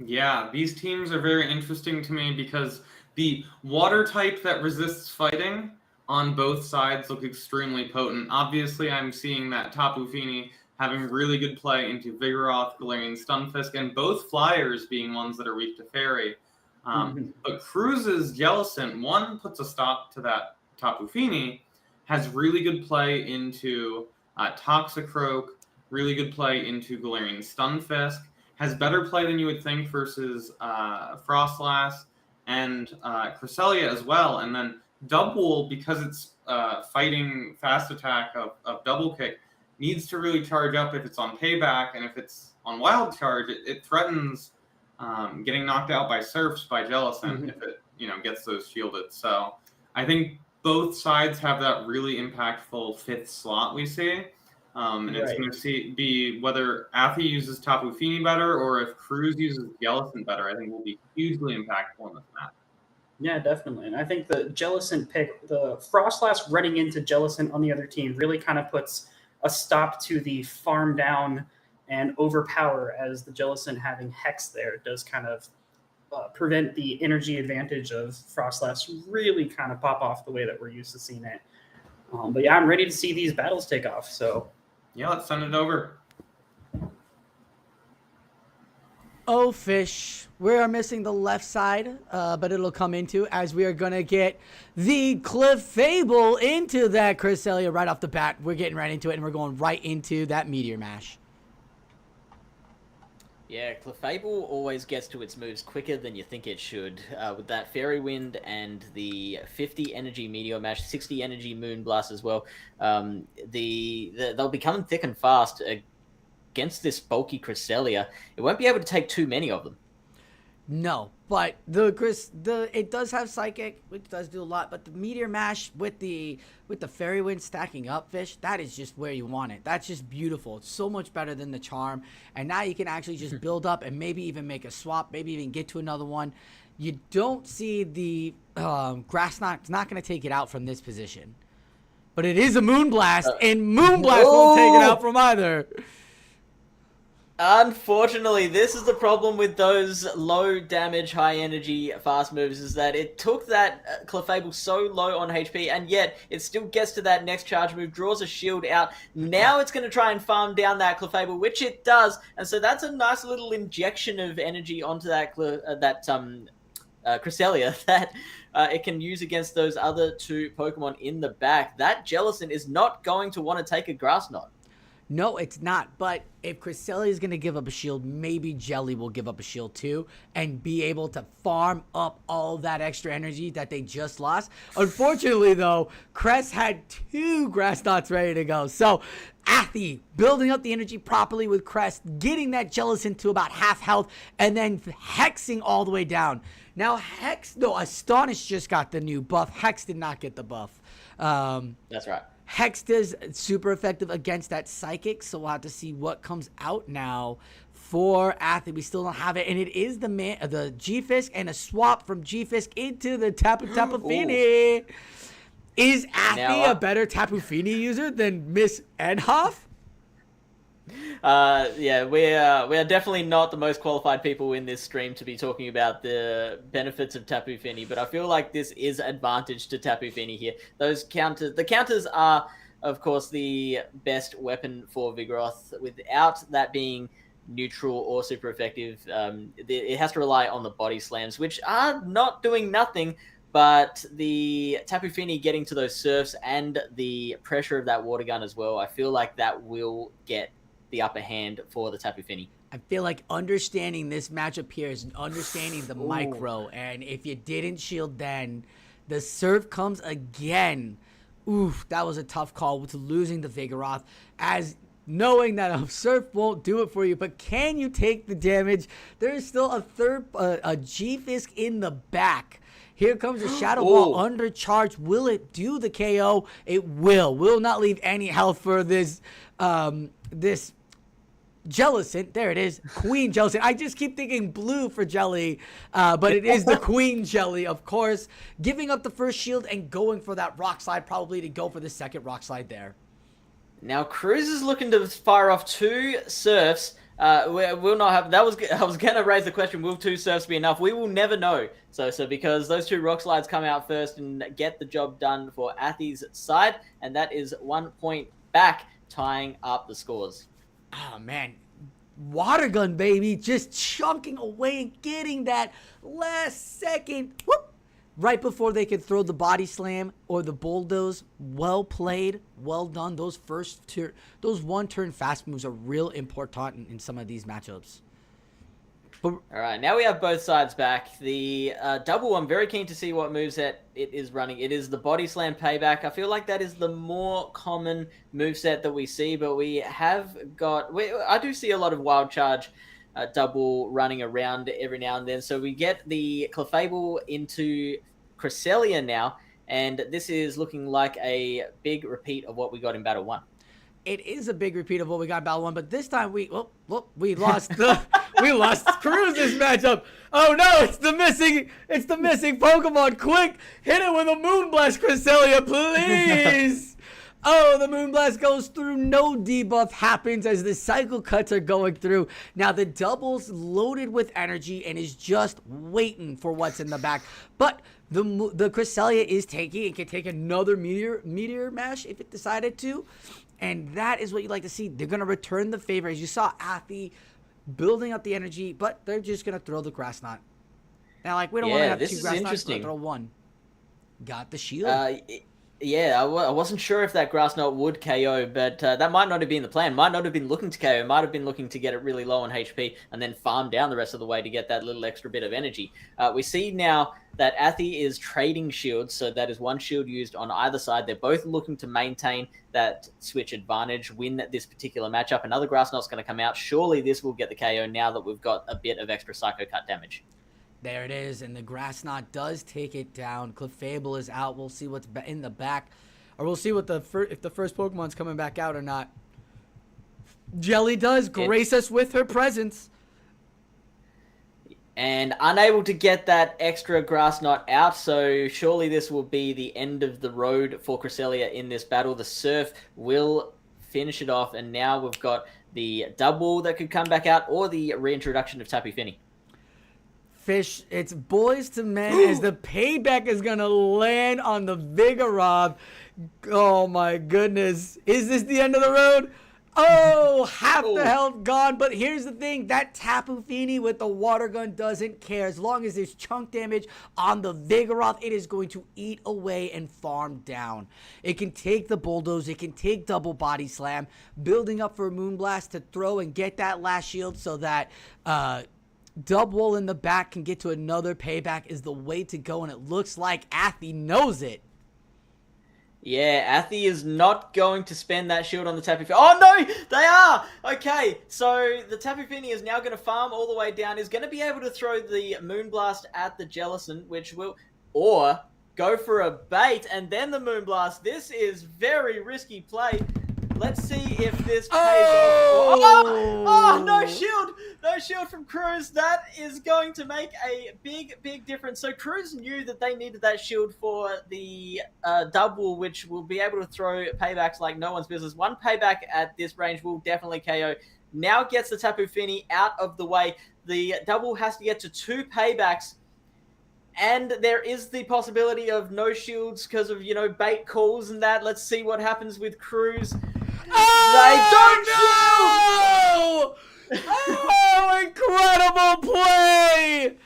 Yeah, these teams are very interesting to me because the water type that resists fighting on both sides look extremely potent. Obviously, I'm seeing that Tapu Fini having really good play into Vigoroth, Galarian Stunfisk, and both Flyers being ones that are weak to Fairy. But Cruz's Jellicent, one puts a stop to that Tapu Fini, has really good play into Toxicroak, really good play into Galarian Stunfisk, has better play than you would think versus Frostlass and Cresselia as well. And then Dubwool, because it's fighting fast attack of Double Kick, needs to really charge up if it's on payback, and if it's on wild charge, it threatens getting knocked out by Surfs by Jellicent if it gets those shielded. So I think both sides have that really impactful 5th slot we see. And it's going to be whether Athie uses Tapu Fini better or if Cruz uses Jellicent better. I think will be hugely impactful in this match. Yeah, definitely. And I think the Jellicent pick, the Frostlass running into Jellicent on the other team really kind of puts a stop to the farm down and overpower, as the Jellicent having Hex there does kind of prevent the energy advantage of Frostlass really kind of pop off the way that we're used to seeing it. But yeah, I'm ready to see these battles take off. So yeah, let's send it over. Oh, Fish, we are missing the left side, but it'll come into as we are going to get the Clefable into that Cresselia right off the bat. We're getting right into it, and we're going right into that Meteor Mash. Yeah, Clefable always gets to its moves quicker than you think it should. With that Fairy Wind and the 50 energy Meteor Mash, 60 energy Moonblast as well, they'll be coming thick and fast against this bulky Cresselia. It won't be able to take too many of them. No, but it does have Psychic, which does do a lot, but the Meteor Mash with the Fairy Wind stacking up, Fish, that is just where you want it. That's just beautiful. It's so much better than the Charm, and now you can actually just build up and maybe even make a swap, maybe even get to another one. You don't see the Grass Knot's not going to take it out from this position, but it is a Moonblast, and Moonblast won't take it out from either. Unfortunately, this is the problem with those low damage, high energy, fast moves, is that it took that Clefable so low on HP, and yet it still gets to that next charge move, draws a shield out. Now it's going to try and farm down that Clefable, which it does, and so that's a nice little injection of energy onto that Cresselia that it can use against those other two Pokemon in the back. That Jellicent is not going to want to take a Grass Knot. No, it's not. But if Cresselia is going to give up a shield, maybe Jelly will give up a shield too and be able to farm up all that extra energy that they just lost. Unfortunately, though, Cress had 2 Grass Knots ready to go. So Athie building up the energy properly with Cress, getting that Jellicent to about half health, and then hexing all the way down. Now, Astonish just got the new buff. Hex did not get the buff. That's right. Hex is super effective against that Psychic, so we'll have to see what comes out now for Athy. We still don't have it, and it is the G-Fisk and a swap from G-Fisk into the Tapu Fini. Is Athy a better Tapu Fini user than Miss Nhoff? Yeah, we are definitely not the most qualified people in this stream to be talking about the benefits of Tapu Fini, but I feel like this is advantage to Tapu Fini here. The counters are, of course, the best weapon for Vigoroth. Without that being neutral or super effective, it has to rely on the body slams, which are not doing nothing. But the Tapu Fini getting to those surfs and the pressure of that water gun as well, I feel like that will get the upper hand for the Tapu Fini. I feel like understanding this matchup here is understanding the micro, and if you didn't shield then, the surf comes again. Oof, that was a tough call with losing the Vigoroth, as knowing that a surf won't do it for you, but can you take the damage? There is still a G-Fisk in the back. Here comes a Shadow Ball under charge. Will it do the KO? It will. Will not leave any health for this this Jellicent. There it is. Queen Jellicent. I just keep thinking blue for Jelly, but it is the Queen Jelly, of course. Giving up the first shield and going for that rock slide, probably to go for the second rock slide there. Now, Cruz is looking to fire off 2 surfs. We'll not have. I was going to raise the question: will 2 surfs be enough? We will never know. So because those 2 rock slides come out first and get the job done for Athy's side, and that is 1 point back, tying up the scores. Oh man, water gun baby, just chunking away and getting that last second whoop right before they could throw the body slam or the bulldoze. Well played, well done. Those those 1-turn fast moves are real important in some of these matchups. But, all right, now we have both sides back. The double, I'm very keen to see what moveset it is running. It is the body slam payback. I feel like that is the more common moveset that we see, but we have got... I do see a lot of wild charge double running around every now and then. So we get the Clefable into Cresselia now, and this is looking like a big repeat of what we got in Battle 1. It is a big repeat of what we got in Battle 1, but this time we lost we lost Cruz this matchup. Oh no, it's the missing Pokemon. Quick, hit it with a Moonblast, Cresselia, please. Oh, the Moonblast goes through. No debuff happens as the cycle cuts are going through. Now the double's loaded with energy and is just waiting for what's in the back. But the Cresselia is taking, it can take another Meteor Mash if it decided to. And that is what you like to see. They're going to return the favor. As you saw, Athy building up the energy, but they're just going to throw the Grass Knot. Now, like, we don't want to have 2 Grass Knots, throw 1. Got the shield. Yeah, I wasn't sure if that Grass Knot would KO, but that might not have been the plan. Might not have been looking to KO. Might have been looking to get it really low on HP and then farm down the rest of the way to get that little extra bit of energy. We see now that Athy is trading shields, so that is 1 shield used on either side. They're both looking to maintain that switch advantage, win this particular matchup. Another Grass Knot's going to come out. Surely this will get the KO now that we've got a bit of extra Psycho Cut damage. There it is, and the Grass Knot does take it down. Clefable is out. We'll see what's in the back, or we'll see what if the first Pokemon's coming back out or not. Jelly does grace us with her presence. And unable to get that extra Grass Knot out, so surely this will be the end of the road for Cresselia in this battle. The Surf will finish it off, and now we've got the double that could come back out, or the reintroduction of Tapu Fini. Fish, it's boys to men as the payback is going to land on the Vigoroth. Oh my goodness. Is this the end of the road? Oh, half the health gone. But here's the thing. That Tapu Fini with the water gun doesn't care. As long as there's chunk damage on the Vigoroth, it is going to eat away and farm down. It can take the Bulldoze. It can take double body slam. Building up for a Moonblast to throw and get that last shield so that... Double in the back can get to another payback is the way to go, and it looks like Athy knows it. Yeah, Athy is not going to spend that shield on the Tapu Fini. Oh no, they are! Okay, so the Tapu Fini is now going to farm all the way down, is going to be able to throw the Moonblast at the Jellicent, which will... Or go for a bait and then the Moonblast. This is very risky play. Let's see if this pays Oh! off. Oh, no shield! No shield from Cruz. That is going to make a big difference. So Cruz knew that they needed that shield for the double, which will be able to throw paybacks like no one's business. One payback at this range will definitely KO. Now gets the Tapu Fini out of the way. The double has to get to 2 paybacks. And there is the possibility of no shields because of, bait calls and that. Let's see what happens with Cruz. Oh, no! Oh, incredible play!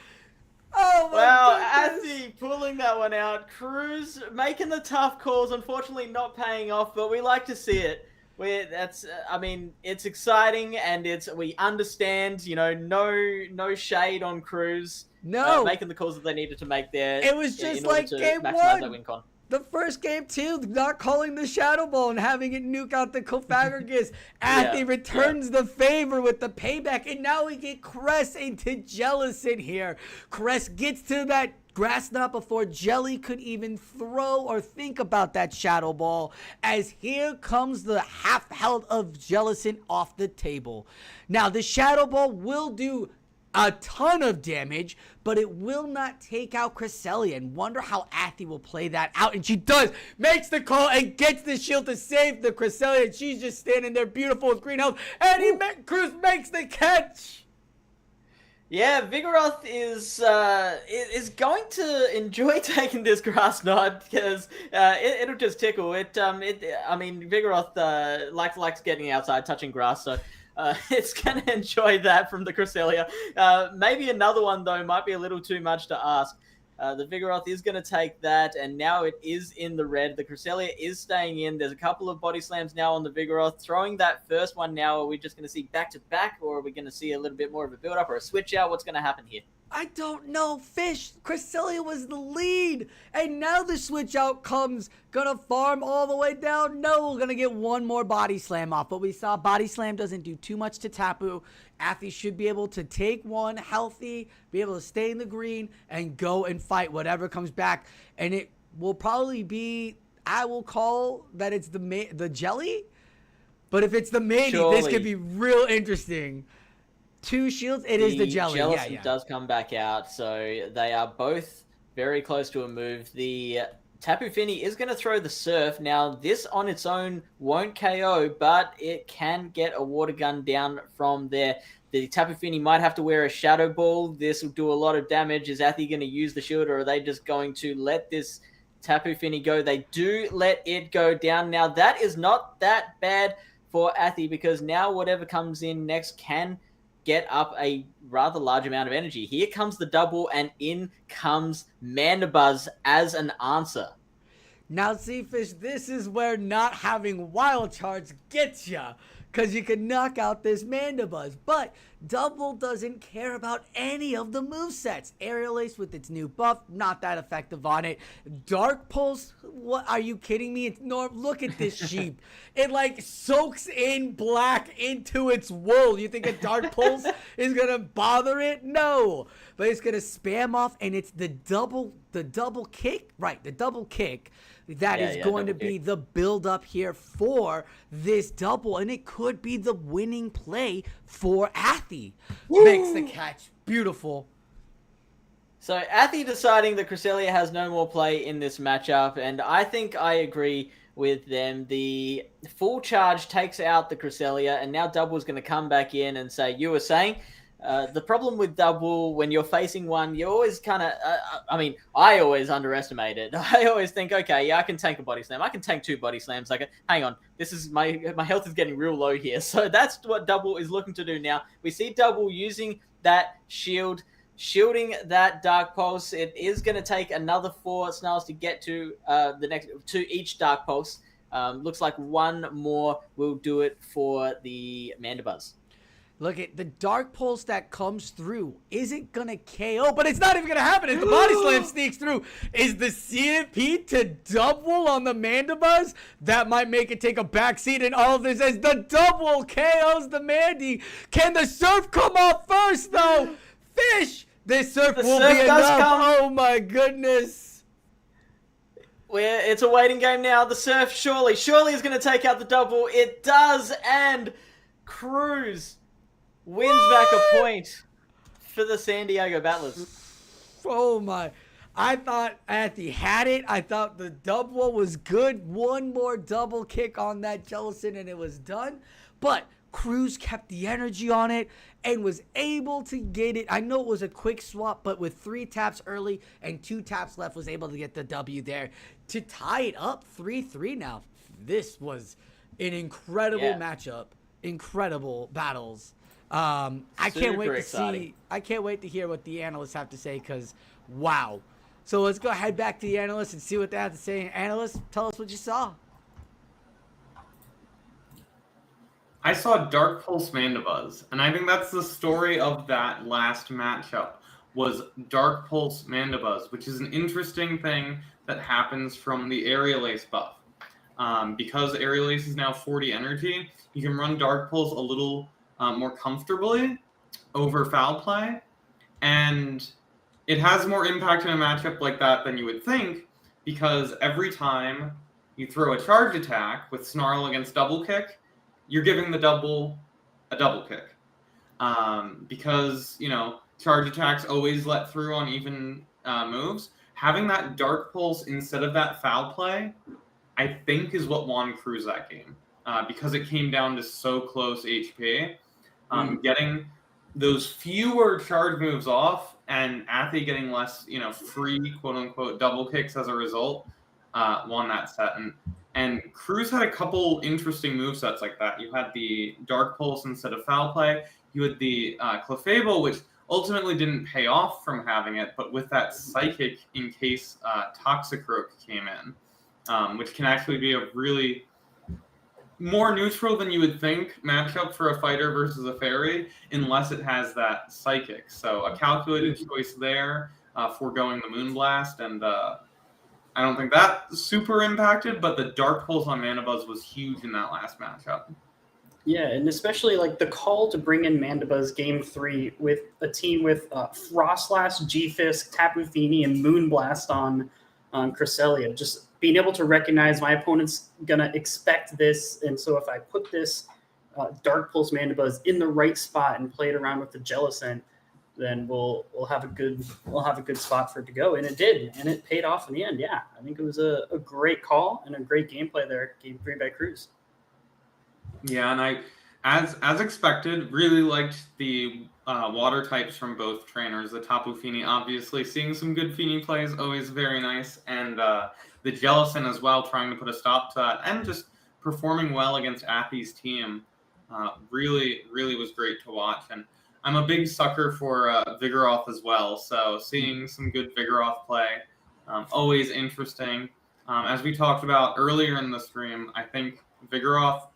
Oh, my goodness. Athy pulling that one out. Cruz making the tough calls, unfortunately not paying off, but we like to see it. It's exciting and we understand, no shade on Cruz. No. Making the calls that they needed to make there. It was just like game one. The first game too, not calling the Shadow Ball and having it nuke out the Cofagrigus. Athy returns the favor with the payback, and now we get Cress into Jealous in here. Cress gets to that Grass Knot before Jelly could even throw or think about that Shadow Ball, as here comes the half health of Jellicent off the table. Now the Shadow Ball will do a ton of damage, but it will not take out Cresselia, and wonder how Athy will play that out. And she does, makes the call and gets the shield to save the Cresselia, and she's just standing there beautiful with green health, and Cruz makes the catch. Yeah, Vigoroth is going to enjoy taking this Grass Knot because it'll just tickle it. Vigoroth likes getting outside, touching grass, so it's going to enjoy that from the Cresselia. Maybe another one, though, might be a little too much to ask. The Vigoroth is going to take that, and now it is in the red. The Cresselia is staying in. There's a couple of body slams now on the Vigoroth. Throwing that first one now, are we just going to see back-to-back, or are we going to see a little bit more of a build-up or a switch-out? What's going to happen here? I don't know, Fish. Cresselia was the lead, and now the switch out comes. Gonna farm all the way down. No, we're gonna get one more body slam off, but we saw body slam doesn't do too much to Tapu. Athy should be able to take one healthy, be able to stay in the green, and go and fight whatever comes back. And it will probably be, I will call that it's the Jelly, but if it's the Mandy, this could be real interesting. 2 shields, it is the Jelly. Jellicent does come back out, so they are both very close to a move. The Tapu Fini is going to throw the Surf. Now, this on its own won't KO, but it can get a water gun down from there. The Tapu Fini might have to wear a Shadow Ball. This will do a lot of damage. Is Athy going to use the shield, or are they just going to let this Tapu Fini go? They do let it go down. Now, that is not that bad for Athy, because now whatever comes in next can get up a rather large amount of energy. Here comes the double, and in comes Mandibuzz as an answer. Now, see, Fish, this is where not having wild charge gets ya, because you can knock out this Mandibuzz. But Double doesn't care about any of the movesets. Aerial Ace with its new buff, not that effective on it. Dark Pulse, what, are you kidding me? It's look at this sheep. It like soaks in black into its wool. You think a Dark Pulse is gonna bother it? No. But it's gonna spam off, and it's the double kick, right? The double kick. That is going to be the build up here for this double, and it could be the winning play for Athy. Woo! Makes the catch. Beautiful. So Athy deciding that Cresselia has no more play in this matchup, and I think I agree with them. The full charge takes out the Cresselia, and now Double's going to come back in and say, you were saying? The problem with Double, when you're facing one, you always kind of, I always underestimate it. I always think, okay, yeah, I can tank a body slam. I can tank 2 body slams. Like, hang on, this is my health is getting real low here. So that's what Double is looking to do now. We see Double using that shield, shielding that Dark Pulse. It is going to take another 4 Snarls to get to the next, to each Dark Pulse. Looks like one more will do it for the Mandibuzz. Look at the Dark Pulse that comes through. Isn't going to KO, but it's not even going to happen as the Body Slam sneaks through. Is the CMP to double on the Mandibuzz? That might make it take a backseat in all of this as the double KOs the Mandy. Can the Surf come off first, though? Fish! This Surf will be enough. Oh, my goodness. It's a waiting game now. The Surf surely is going to take out the double. It does, and Cruz wins back a point for the San Diego Battlers. Oh my. I thought Athy had it. I thought the double was good. One more double kick on that Jellison and it was done. But Cruz kept the energy on it and was able to get it. I know it was a quick swap, but with 3 taps early and 2 taps left, was able to get the W there to tie it up 3-3 now. This was an incredible matchup. Incredible battles. I can't wait to see. I can't wait to hear what the analysts have to say because, wow. So let's go head back to the analysts and see what they have to say. Analysts, tell us what you saw. I saw Dark Pulse Mandibuzz, and I think that's the story of that last matchup, was Dark Pulse Mandibuzz, which is an interesting thing that happens from the Aerial Ace buff. Because Aerial Ace is now 40 energy, you can run Dark Pulse a little more comfortably over Foul Play, and it has more impact in a matchup like that than you would think, because every time you throw a charge attack with Snarl against Double Kick, you're giving the double a double kick. Because, charge attacks always let through on even moves. Having that Dark Pulse instead of that Foul Play, I think is what won Cruz that game. Because it came down to so close HP. Getting those fewer charge moves off and Athy getting less, free, quote-unquote, double kicks as a result, won that set. And Cruz had a couple interesting movesets like that. You had the Dark Pulse instead of Foul Play. You had the Clefable, which ultimately didn't pay off from having it, but with that Psychic in case Toxicroak came in, which can actually be a really more neutral than you would think matchup for a fighter versus a fairy, unless it has that Psychic. So a calculated choice there, foregoing the Moonblast, and I don't think that super impacted, but the Dark Pulse on Mandibuzz was huge in that last matchup. Yeah, and especially like the call to bring in Mandibuzz Game 3 with a team with Frostlass, G-Fisk, Tapu Fini, and Moonblast on Cresselia. Just being able to recognize my opponent's going to expect this, and so if I put this Dark Pulse Mandibuzz in the right spot and play it around with the Jellicent, then we'll have a good spot for it to go, and it did, and it paid off in the end. Yeah, I think it was a great call and a great gameplay there. Game 3 by Cruz. Yeah, and I, as expected, really liked the water types from both trainers. The Tapu Fini, obviously, seeing some good Fini plays, always very nice, and the Jellicent as well, trying to put a stop to that, and just performing well against Athy's team. Really was great to watch, and I'm a big sucker for Vigoroth as well, so seeing some good Vigoroth play, always interesting. As we talked about earlier in the stream, I think Vigoroth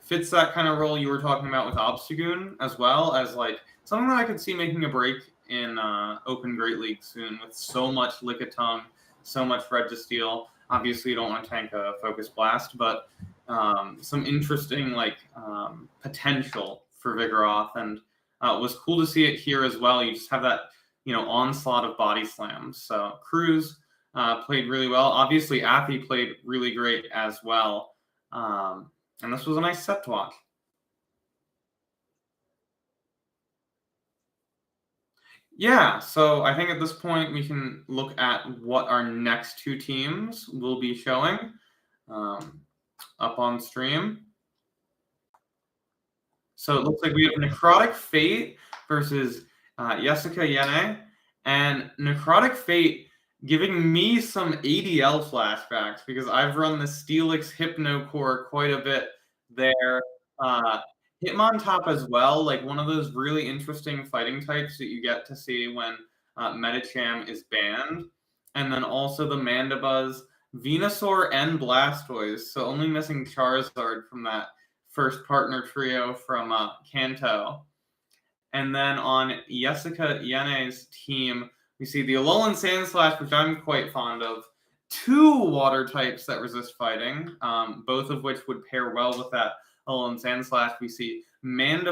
fits that kind of role you were talking about with Obstagoon, as well as like something that I could see making a break in Open Great League soon, with so much Lickitung, so much Registeel. Obviously, you don't want to tank a Focus Blast, but some interesting potential for Vigoroth, and it was cool to see it here as well. You just have that, onslaught of body slams. So Cruz played really well. Obviously, Athy played really great as well. And this was a nice set to watch. Yeah, so I think at this point we can look at what our next 2 teams will be showing up on stream. So it looks like we have Necrotic Fate versus Jessica Yene. And Necrotic Fate giving me some ADL flashbacks, because I've run the Steelix Hypnocore quite a bit there. Hitmontop as well, like one of those really interesting fighting types that you get to see when Medicham is banned. And then also the Mandibuzz, Venusaur, and Blastoise. So only missing Charizard from that first partner trio from Kanto. And then on Jessica Yene's team, we see the Alolan Sandslash, which I'm quite fond of. 2 water types that resist fighting, both of which would pair well with that Alolan Sandslash. We see Mantine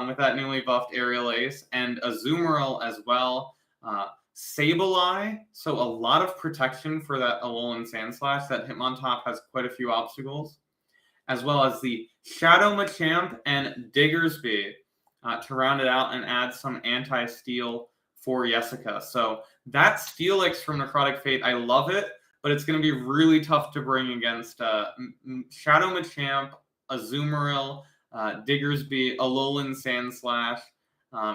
with that newly buffed Aerial Ace, and Azumarill as well. Sableye, so a lot of protection for that Alolan Sandslash. That Hitmontop has quite a few obstacles, as well as the Shadow Machamp and Diggersby to round it out and add some anti-steal for Jessica. So that Steelix from Necrotic Fate, I love it, but it's going to be really tough to bring against Shadow Machamp, Azumarill, Diggersby, Alolan Sandslash.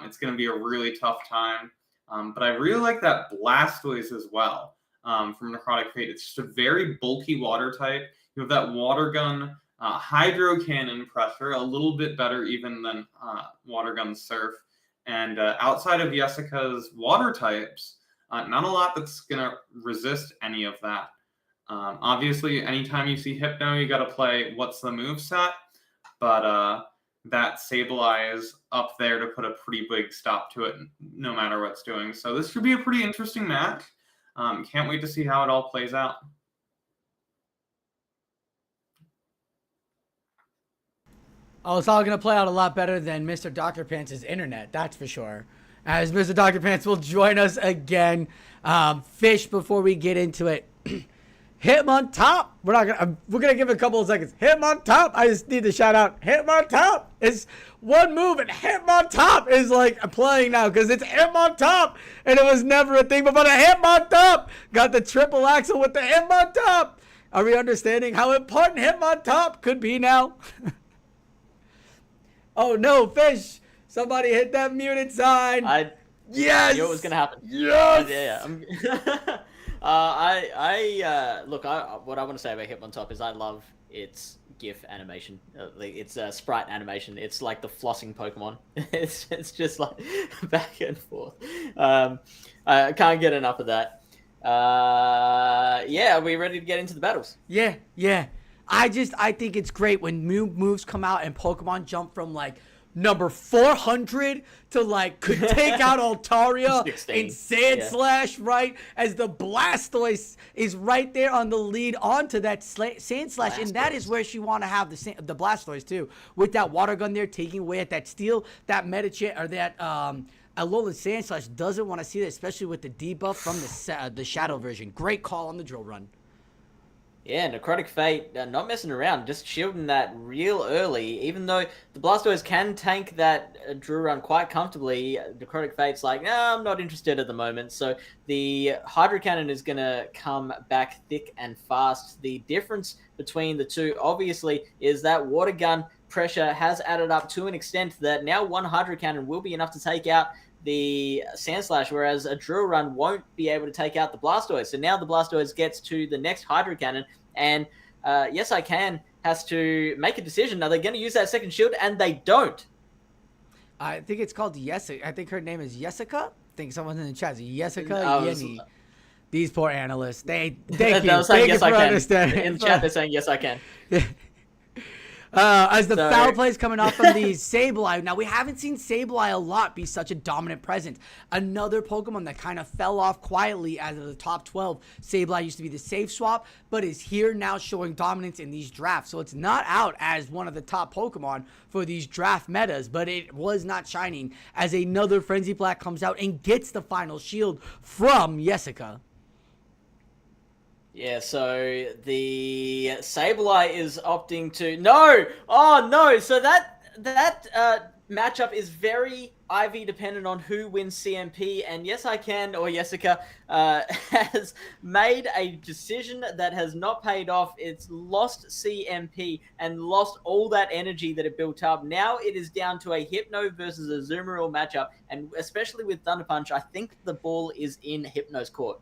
It's going to be a really tough time. But I really like that Blastoise as well from Necrotic Fate. It's just a very bulky water type. You have that Water Gun, Hydro Cannon pressure, a little bit better even than Water Gun Surf. And outside of Jessica's water types, not a lot that's going to resist any of that. Obviously, anytime you see Hypno, you got to play what's the moveset. But that Sableye is up there to put a pretty big stop to it no matter what's doing. So this should be a pretty interesting match. Can't wait to see how it all plays out. Oh, it's all going to play out a lot better than MrDoctorPants' internet, that's for sure. As MrDoctorPants will join us again. Fish, before we get into it. Hitmontop. We're gonna give it a couple of seconds. Hitmontop. I just need to shout out Hitmontop. It's one move and Hitmontop is like playing now because it's Hitmontop and it was never a thing before. A Hitmontop got the triple axle with the Hitmontop. Are we understanding how important Hitmontop could be now? Oh no, Fish! Somebody hit that muted sign. Yes. I knew it was gonna happen. Yes. Look, what I want to say about Hitmontop is I love its GIF animation. It's sprite animation. It's like the flossing Pokemon. It's just like back and forth. I can't get enough of that. Yeah, are we ready to get into the battles? Yeah. I think it's great when new moves come out and Pokemon jump from like number 400 to like could take out Altaria and Sandslash, right? As the Blastoise is right there on the lead onto that Sandslash, and that is where she want to have the Blastoise too, with that Water Gun there taking away at that Steel, that Medichit or that Alolan Sandslash doesn't want to see that, especially with the debuff from the Shadow version. Great call on the drill run. Yeah, Necrotic Fate, not messing around, just shielding that real early. Even though the Blastoise can tank that drill run quite comfortably, Necrotic Fate's like, I'm not interested at the moment. So the Hydro Cannon is going to come back thick and fast. The difference between the two, obviously, is that Water Gun pressure has added up to an extent that now one Hydro Cannon will be enough to take out the Sandslash, whereas a Drill Run won't be able to take out the Blastoise. So now the Blastoise gets to the next Hydro Cannon, and Yes I Can has to make a decision. Are they going to use that second shield? And they don't. I think it's called Jessica. I think her name is Jessica. I think someone's in the chat. Jessica Yenny. These poor analysts. Thank you. Thank you for understanding. In the chat, they're saying yes I can. As the foul play is coming off from the Sableye. Now, we haven't seen Sableye a lot be such a dominant presence. Another Pokemon that kind of fell off quietly out of the top 12. Sableye used to be the safe swap, but is here now showing dominance in these drafts. So it's not out as one of the top Pokemon for these draft metas, but it was not shining as another Frenzy Black comes out and gets the final shield from Jessica. Yeah, so the Sableye is opting to... No! Oh, no! So that matchup is very IV dependent on who wins CMP, and Yes I Can, or Jessica, has made a decision that has not paid off. It's lost CMP and lost all that energy that it built up. Now it is down to a Hypno versus a Azumarill matchup, and especially with Thunder Punch, I think the ball is in Hypno's court.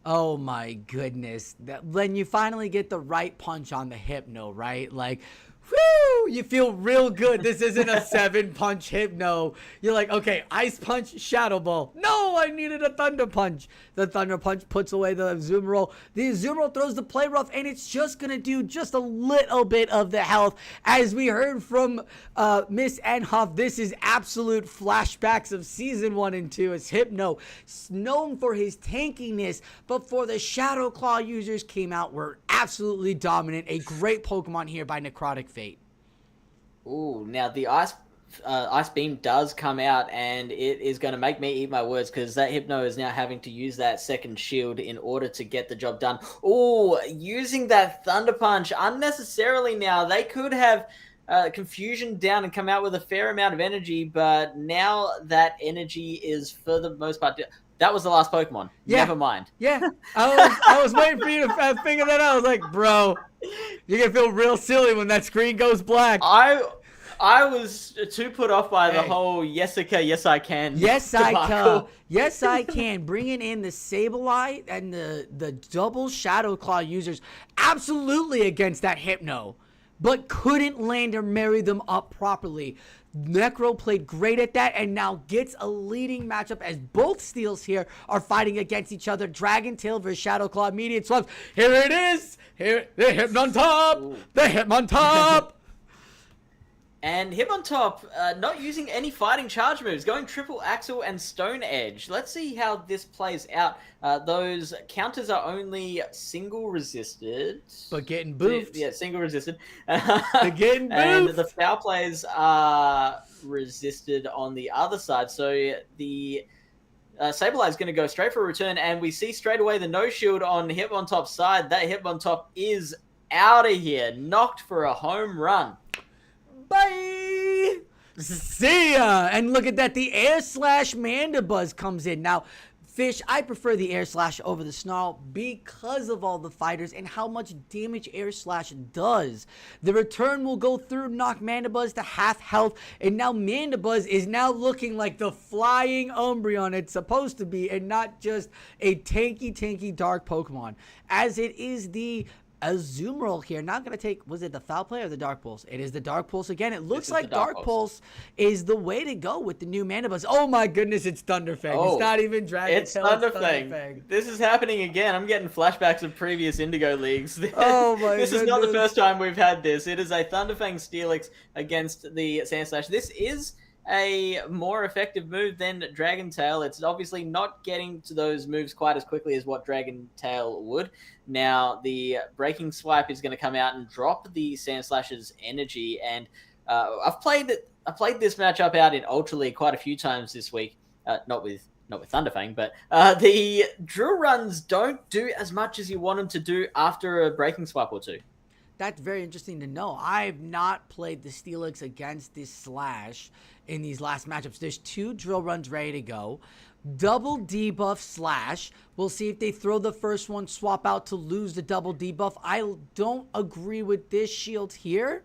Oh my goodness. When you finally get the right punch on the Hypno, right? Like, whoo, you feel real good. This isn't a 7-punch Hypno. You're like, okay, Ice Punch, Shadow Ball. No, I needed a Thunder Punch. The Thunder Punch puts away the Azumarill. The Azumarill throws the play rough, and it's just going to do just a little bit of the health. As we heard from Miss Nhoff, this is absolute flashbacks of Season 1 and 2 as Hypno, known for his tankiness, but for the Shadow Claw users came out, were absolutely dominant. A great Pokemon here by Necrotic Fate. Ooh, now the Ice Ice Beam does come out, and it is going to make me eat my words because that Hypno is now having to use that second shield in order to get the job done. Oh, using that Thunder Punch unnecessarily now. They could have Confusion down and come out with a fair amount of energy, but now that energy is, for the most part... That was the last Pokemon. Yeah. Never mind. Yeah, I was waiting for you to figure that out. I was like, bro, you're going to feel real silly when that screen goes black. I was too put off by the whole Jessica, yes I can. Yes, I can. Yes, I can. Bringing in the Sableye and the double Shadow Claw users absolutely against that Hypno, but couldn't land or marry them up properly. Necro played great at that and now gets a leading matchup as both Steels here are fighting against each other. Dragon Tail versus Shadow Claw, immediate swaps. Here it is. Here, the Hypnontop. Ooh. The Hypnontop. And Hypnontop not using any fighting charge moves, going triple axle and stone edge. Let's see how this plays out. Those counters are only single resisted. But getting boofed. Yeah, single resisted. They're getting boofed. And the foul plays are resisted on the other side. So the Sableye is going to go straight for a return. And we see straight away the no shield on Hypnontop's side. That Hypnontop is out of here. Knocked for a home run. Bye! See ya! And look at that, the Air Slash Mandibuzz comes in. Now, Fish, I prefer the Air Slash over the Snarl because of all the fighters and how much damage Air Slash does. The return will go through, knock Mandibuzz to half health, and now Mandibuzz is now looking like the flying Umbreon it's supposed to be and not just a tanky dark Pokemon. As it is the Azumarill here, not going to take, was it the Foul Play or the Dark Pulse? It is the Dark Pulse again. It looks like Dark Pulse is the way to go with the new Mandibuzz. Oh my goodness, it's Thunderfang. Oh, it's not even Dragon Tail. It's Thunderfang. This is happening again. I'm getting flashbacks of previous Indigo leagues. Oh my This goodness. is not the first time we've had this. It is a Thunderfang Steelix against the Sandslash. This is a more effective move than Dragon Tail. It's obviously not getting to those moves quite as quickly as what Dragon Tail would. Now, the Breaking Swipe is going to come out and drop the Sandslash's energy, and I've played this matchup out in Ultra League quite a few times this week. Not with Thunderfang, but the drill runs don't do as much as you want them to do after a Breaking Swipe or two. That's very interesting to know. I've not played the Steelix against this Slash in these last matchups. There's 2 drill runs ready to go. Double debuff Slash. We'll see if they throw the first one, swap out to lose the double debuff. I don't agree with this shield here,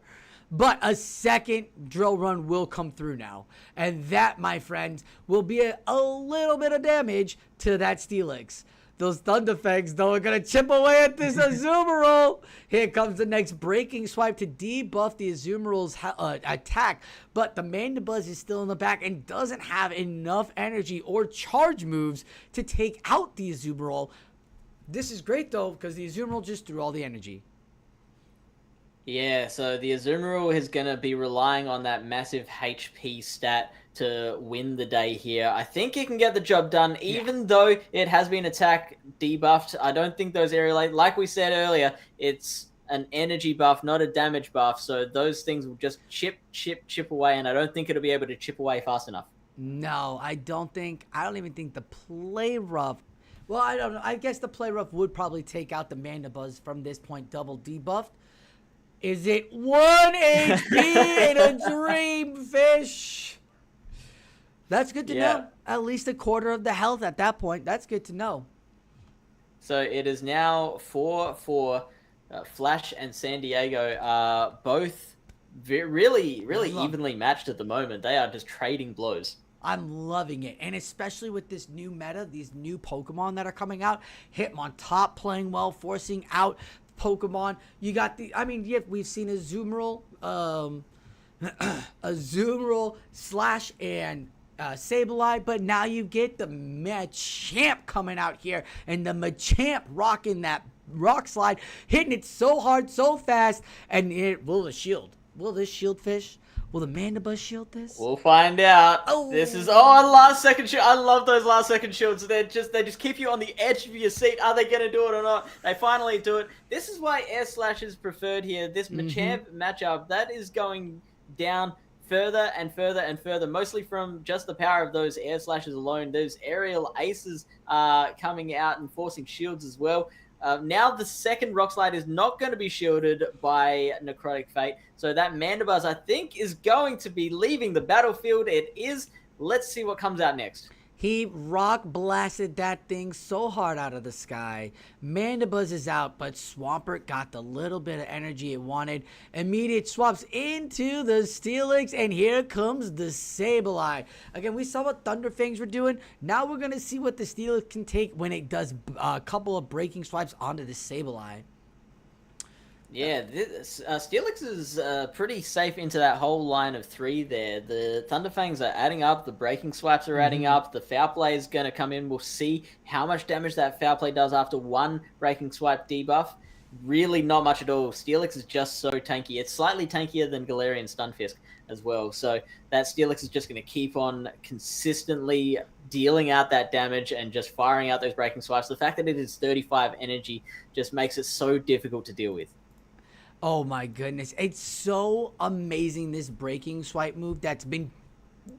but a second drill run will come through now. And that, my friends, will be a little bit of damage to that Steelix. Those Thunderfangs, though, are going to chip away at this Azumarill. Here comes the next Breaking Swipe to debuff the Azumarill's attack. But the Mandibuzz is still in the back and doesn't have enough energy or charge moves to take out the Azumarill. This is great, though, because the Azumarill just threw all the energy. Yeah, so the Azumarill is going to be relying on that massive HP stat to win the day here. I think it can get the job done, even though it has been attack debuffed. I don't think those area, like we said earlier, it's an energy buff, not a damage buff. So those things will just chip away, and I don't think it'll be able to chip away fast enough. No, I don't even think the Play Rough. Well, I don't know. I guess the Play Rough would probably take out the Mandibuzz from this point, double debuffed. Is it 1 HP in a dream, Fish? That's good to know. At least a quarter of the health at that point. That's good to know. So it is now 4-4. Flash and San Diego are both really evenly matched at the moment. They are just trading blows. I'm loving it. And especially with this new meta, these new Pokemon that are coming out. Hitmontop playing well, forcing out Pokemon. You got the, we've seen Azumarill, Azumarill, Slash, and Sableye, but now you get the Machamp coming out here, and the Machamp rocking that rock slide, hitting it so hard, so fast, and will this shield Fish? Will the Mandibuzz shield this? We'll find out. Oh. This is last second shield. I love those last second shields. They just keep you on the edge of your seat. Are they gonna do it or not? They finally do it. This is why Air Slash is preferred here. This Machamp matchup that is going down further and further and further, mostly from just the power of those air slashes alone. Those aerial aces are coming out and forcing shields as well. Now the second Rock Slide is not going to be shielded by Necrotic Fate. So that Mandibuzz, I think, is going to be leaving the battlefield. It is. Let's see what comes out next. He rock blasted that thing so hard out of the sky. Mandibuzz is out, but Swampert got the little bit of energy it wanted. Immediate swaps into the Steelix, and here comes the Sableye. Again, we saw what Thunderfangs were doing. Now we're going to see what the Steelix can take when it does a couple of breaking swipes onto the Sableye. Yeah, Steelix is pretty safe into that whole line of 3 there. The Thunderfangs are adding up. The breaking swipes are adding up. The Foul Play is going to come in. We'll see how much damage that Foul Play does after one breaking swipe debuff. Really not much at all. Steelix is just so tanky. It's slightly tankier than Galarian Stunfisk as well. So that Steelix is just going to keep on consistently dealing out that damage and just firing out those breaking swipes. The fact that it is 35 energy just makes it so difficult to deal with. Oh my goodness. It's so amazing, this breaking swipe move that's been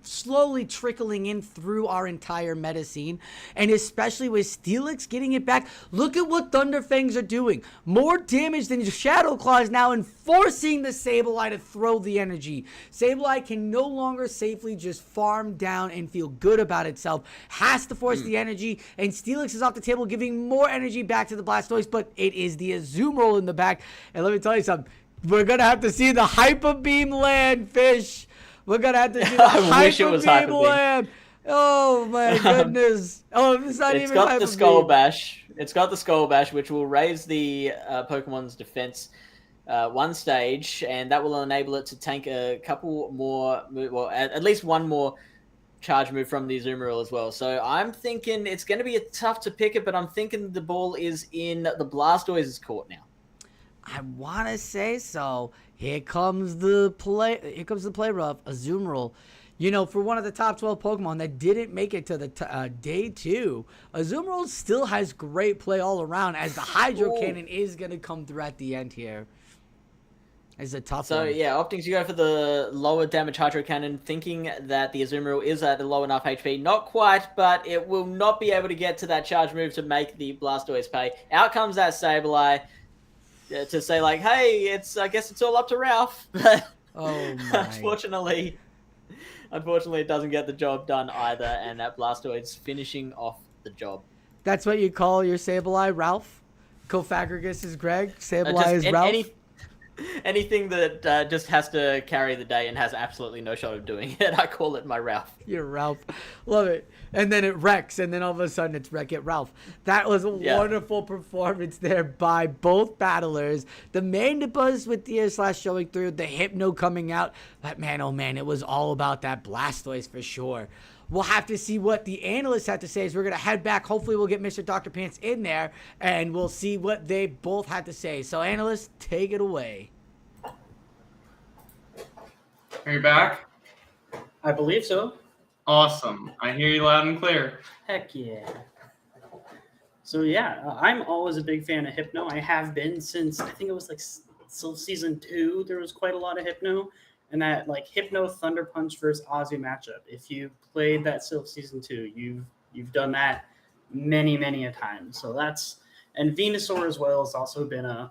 slowly trickling in through our entire meta scene, and especially with Steelix getting it back. Look at what Thunderfangs are doing. More damage than Shadow Claws now, and forcing the Sableye to throw the energy. Sableye can no longer safely just farm down and feel good about itself. Has to force the energy, and Steelix is off the table, giving more energy back to the Blastoise, but it is the Azumarill in the back. And let me tell you something. We're going to have to see the Hyper Beam land, Fish. We're going to have to see the Hyper Beam land. Oh, my goodness. Oh, it's not even got Hyper the Skull Beam. Bash. It's got the Skull Bash, which will raise the Pokemon's defense one stage, and that will enable it to tank a couple more, well, at least one more charge move from the Azumarill as well. So I'm thinking it's going to be tough to pick it, but I'm thinking the ball is in the Blastoise's court now. I want to say so. Here comes the play. Here comes the play rough. Azumarill. You know, for one of the top 12 Pokemon that didn't make it to the day 2, Azumarill still has great play all around, as the Hydro Cannon is going to come through at the end here. It's a tough one. So, yeah, opting to go for the lower damage Hydro Cannon, thinking that the Azumarill is at a low enough HP. Not quite, but it will not be able to get to that charge move to make the Blastoise pay. Out comes that Sableye to say, like, hey, I guess it's all up to Ralph. Oh, my. Unfortunately, it doesn't get the job done either, and that Blastoise's finishing off the job. That's what you call your Sableye, Ralph? Cofagrigus is Greg, Sableye is Ralph? Anything that just has to carry the day and has absolutely no shot of doing it, I call it my Ralph. You're Ralph. Love it. And then it wrecks, and then all of a sudden it's Wreck-It Ralph. That was a wonderful performance there by both battlers. The Mandibuzz with the air slash showing through, the Hypno coming out. But man, oh man, it was all about that Blastoise for sure. We'll have to see what the analysts have to say as we're going to head back. Hopefully we'll get Mr. Dr. Pants in there, and we'll see what they both had to say. So analysts, take it away. Are you back? I believe so. Awesome. I hear you loud and clear. Heck yeah. So yeah, I'm always a big fan of Hypno. I have been since, I think it was like season 2, there was quite a lot of Hypno. And that like Hypno Thunder Punch versus Ozzy matchup. If you played that season 2, you've done that many a time. So that's, and Venusaur as well has also been a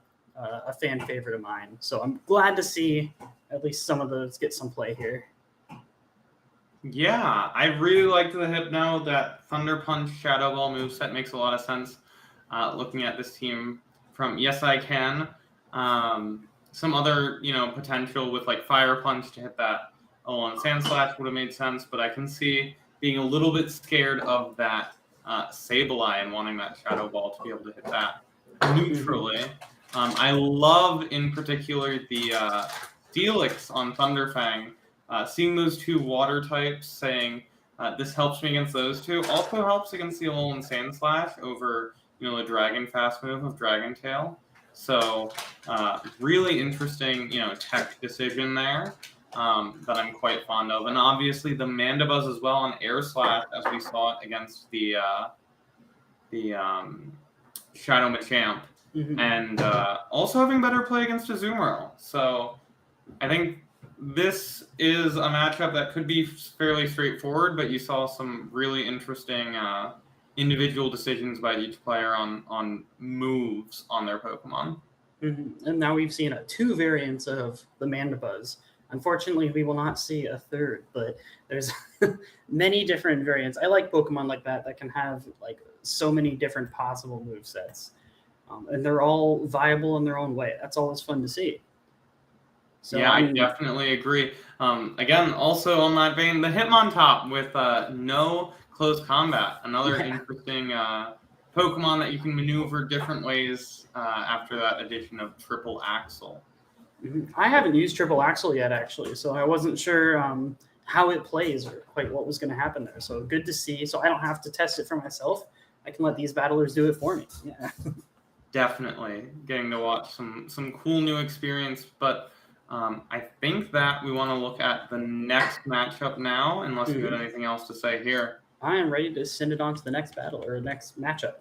fan favorite of mine. So I'm glad to see at least some of those get some play here. Yeah, I really liked the Hypno. That Thunder Punch Shadow Ball moveset makes a lot of sense. Looking at this team from Yes I Can. Some other, potential with like Fire Punch to hit that on Sand Slash would have made sense, but I can see being a little bit scared of that Sableye and wanting that Shadow Ball to be able to hit that neutrally. I love in particular the Steelix on Thunderfang. Seeing those two water types saying this helps me against those two also helps against the Alolan Sand Slash over the Dragon Fast move of Dragon Tail. So really interesting tech decision there that I'm quite fond of, and obviously the Mandibuzz as well on Air Slash as we saw it against the Shadow Machamp, and also having better play against Azumarill. So I think this is a matchup that could be fairly straightforward, but you saw some really interesting individual decisions by each player on moves on their Pokemon. And now we've seen two variants of the Mandibuzz. Unfortunately, we will not see a third, but there's many different variants. I like Pokemon like that can have like so many different possible move sets, and they're all viable in their own way. That's always fun to see. So, yeah, I definitely agree. Again, also on that vein, the Hitmontop with no close combat, another interesting Pokemon that you can maneuver different ways after that addition of Triple Axle. I haven't used Triple Axle yet, actually, so I wasn't sure how it plays or quite what was going to happen there. So good to see. So I don't have to test it for myself. I can let these battlers do it for me. Yeah. Definitely getting to watch some cool new experience, but I think that we want to look at the next matchup now, unless you have anything else to say here. I am ready to send it on to the next battle or next matchup.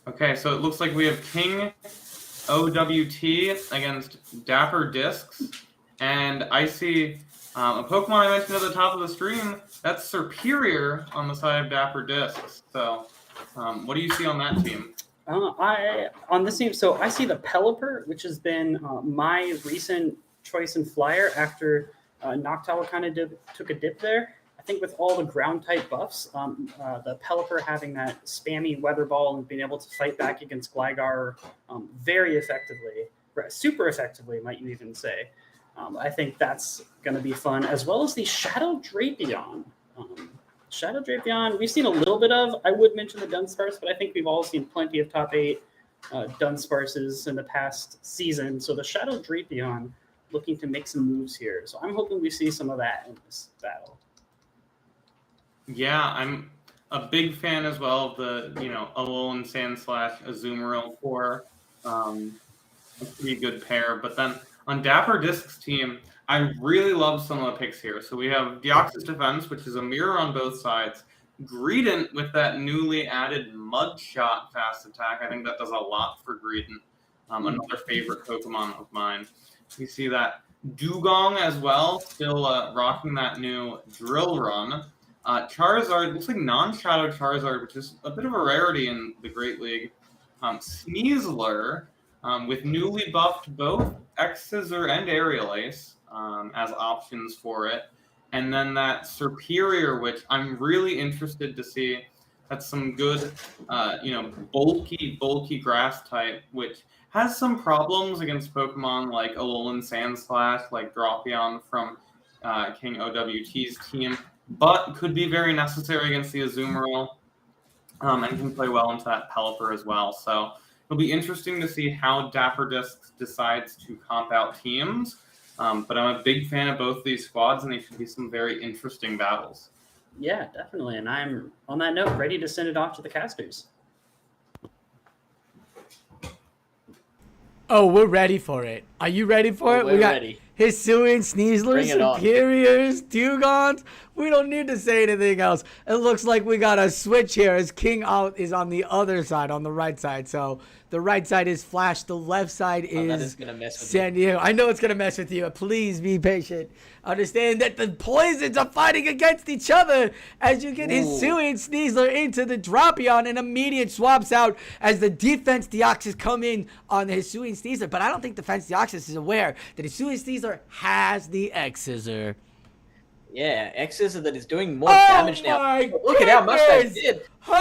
Okay, so it looks like we have King OWT against Dapper Discs, and I see a Pokemon I mentioned at the top of the stream, that's Superior on the side of Dapper Discs. So what do you see on that team? On this team, so I see the Pelipper, which has been my recent choice in Flyer after Noctowl kind of took a dip there. I think with all the ground type buffs, the Pelipper having that spammy Weather Ball and being able to fight back against Gligar very effectively, super effectively, might you even say. I think that's going to be fun, as well as the Shadow Drapion. Shadow Drapion, we've seen a little bit of. I would mention the Dunsparce, but I think we've all seen plenty of top 8 Dunsparces in the past season. So the Shadow Drapion looking to make some moves here. So I'm hoping we see some of that in this battle. Yeah, I'm a big fan as well of the, Alolan Sandslash Azumarill for a pretty good pair. But then on Dapper Disc's team, I really love some of the picks here. So we have Deoxys Defense, which is a mirror on both sides. Greedent with that newly added Mud Shot fast attack. I think that does a lot for Greedent. Another favorite Pokemon of mine. We see that Dugong as well, still rocking that new Drill Run. Charizard, looks like non-Shadow Charizard, which is a bit of a rarity in the Great League. Sneasler, with newly buffed both X-Scissor and Aerial Ace as options for it. And then that Superior, which I'm really interested to see. That's some good, bulky grass type, which has some problems against Pokemon like Alolan Sandslash, like Drapion from King OWT's team, but could be very necessary against the Azumarill, and can play well into that Pelipper as well. So it'll be interesting to see how Dapper Discs decides to comp out teams. But I'm a big fan of both these squads, and they should be some very interesting battles. Yeah, definitely. And I'm, on that note, ready to send it off to the casters. Oh, we're ready for it. Are you ready for it? We're ready. Hisuian, Sneasler, Bring it on. Superiors, Dugons. We don't need to say anything else. It looks like we got a switch here as King Out is on the other side, on the right side. So the right side is Flash. The left side is that is gonna mess with San Diego. I know it's going to mess with you. Please be patient. Understand that the poisons are fighting against each other as you get Hisuian Sneasler into the Drapion and immediate swaps out as the defense Deoxys come in on the Hisuian Sneasler. But I don't think defense Deoxys is aware that Hisuian Sneasler has the X-Scissor. Yeah, X-Scissor that is doing more damage now. Look at how much that did. So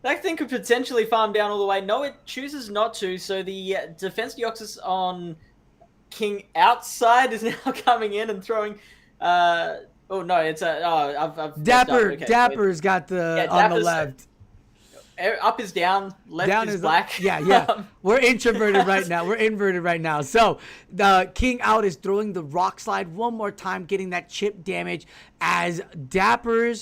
that thing could potentially farm down all the way. No, it chooses not to. So the defense Deoxys on King Outside is now coming in and throwing. I've Dapper's got the on the left. Up is down, left is black. Yeah. We're introverted right now. We're inverted right now. So the King Out is throwing the Rock Slide one more time, getting that chip damage as Dapper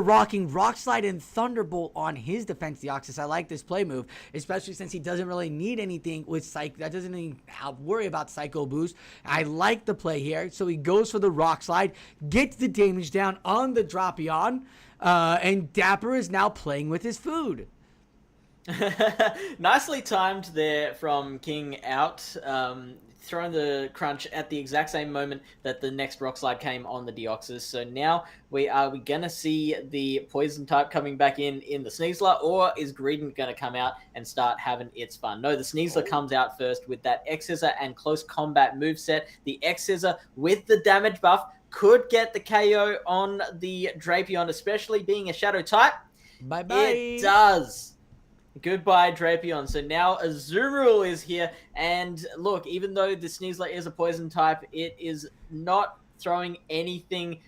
rocking Rock Slide and Thunderbolt on his defense Deoxys. I like this play move, especially since he doesn't really need anything with Psych. That doesn't even worry about Psycho Boost. I like the play here. So he goes for the Rock Slide, gets the damage down on the Drapion. And Dapper is now playing with his food. Nicely timed there from King out, throwing the crunch at the exact same moment that the next rock slide came on the Deoxys. So now we gonna see the poison type coming back in the Sneasler, or is Greedent gonna come out and start having its fun? No, the Sneasler comes out first with that X-Scissor and close combat moveset. The X-Scissor with the damage buff could get the KO on the Drapion, especially being a shadow type. Bye-bye. It does. Goodbye, Drapion. So now Azumarill is here, and look, even though the Sneasler is a poison type, it is not throwing anything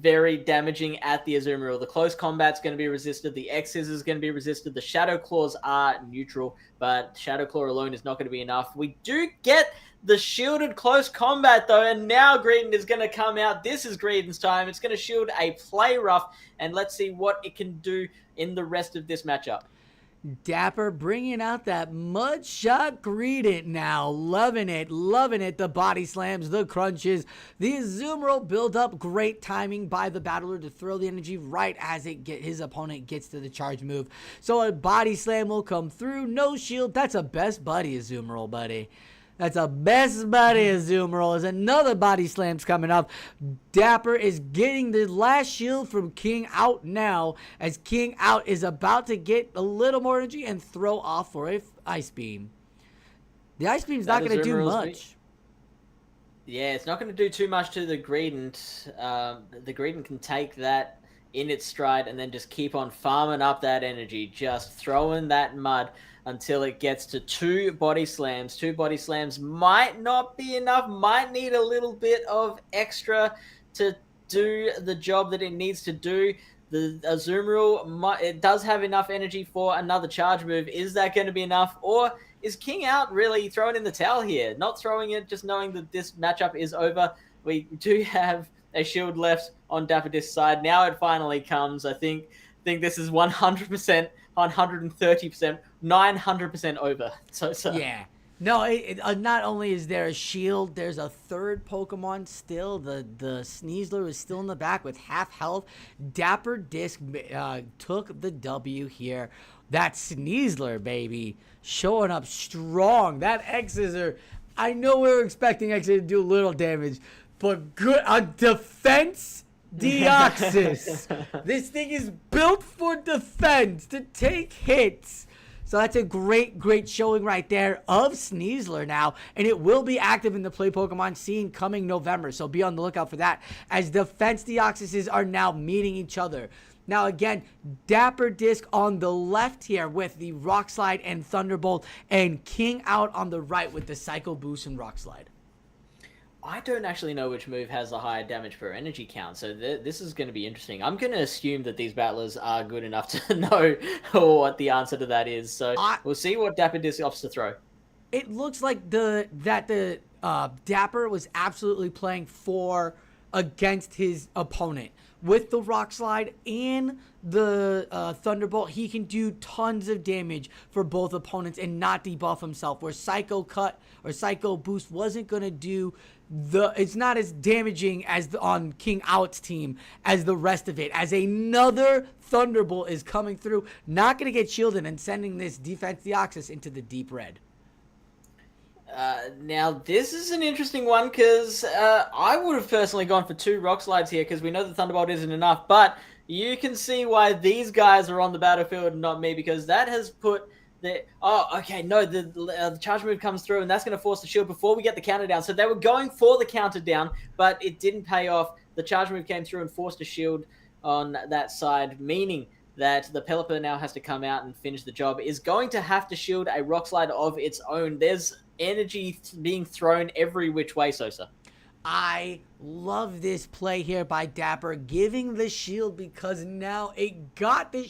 very damaging at the Azumarill. The close combat's going to be resisted, the X-Scissors is going to be resisted, the Shadow Claws are neutral, but Shadow Claw alone is not going to be enough. We do get the shielded close combat, though, and now Greedent is going to come out. This is Greedent's time. It's going to shield a Play Rough, and let's see what it can do in the rest of this matchup. Dapper bringing out that mud shot Greedent now. Loving it, loving it. The body slams, the crunches. The Azumarill build up. Great timing by the battler to throw the energy right as his opponent gets to the charge move. So a body slam will come through. No shield. That's a best buddy, Azumarill, buddy. That's a best buddy, Azumarill. As another body slam's coming up. Dapper is getting the last shield from King out now, as King out is about to get a little more energy and throw off for a Ice Beam. The Ice Beam's not going to do much. Yeah, it's not going to do too much to the Greedent. The Greedent can take that in its stride and then just keep on farming up that energy, just throwing that mud until it gets to 2 body slams. 2 body slams might not be enough, might need a little bit of extra to do the job that it needs to do. The Azumarill, it does have enough energy for another charge move. Is that going to be enough? Or is King out really throwing in the towel here? Not throwing it, just knowing that this matchup is over. We do have a shield left on Dapper Disc's side. Now it finally comes. I think this is 100%, 130%, 900% over. So. Yeah. No, not only is there a shield, there's a third Pokemon still. The Sneasler is still in the back with half health. Dapper Disc took the W here. That Sneasler, baby, showing up strong. That X-Scissor, I know we were expecting X-Scissor to do a little damage, but good, a defense Deoxys. This thing is built for defense, to take hits. So that's a great showing right there of Sneasler now. And it will be active in the Play Pokemon scene coming November. So be on the lookout for that, as defense Deoxyses are now meeting each other. Now again, Dapper Disc on the left here with the Rock Slide and Thunderbolt, and King out on the right with the Psycho Boost and Rock Slide. I don't actually know which move has the higher damage per energy count, so this is going to be interesting. I'm going to assume that these battlers are good enough to know what the answer to that is. So we'll see what Dapper Disc opts to throw. It looks like the Dapper was absolutely playing against his opponent. With the Rock Slide and the Thunderbolt, he can do tons of damage for both opponents and not debuff himself, where Psycho Cut or Psycho Boost wasn't going to do it's not as damaging as on King Out's team as the rest of it, as another Thunderbolt is coming through, not going to get shielded and sending this defense Deoxys into the deep red. Now, this is an interesting one, because I would have personally gone for 2 Rock Slides here, because we know the Thunderbolt isn't enough, but you can see why these guys are on the battlefield and not me, because that has put the charge move comes through, and that's going to force the shield before we get the counter down. So they were going for the counter down, but it didn't pay off. The charge move came through and forced a shield on that side, meaning that the Pelipper now has to come out and finish the job. Is going to have to shield a Rock Slide of its own. There's energy being thrown every which way, Sosa. I love this play here by Dapper, giving the shield, because now he got the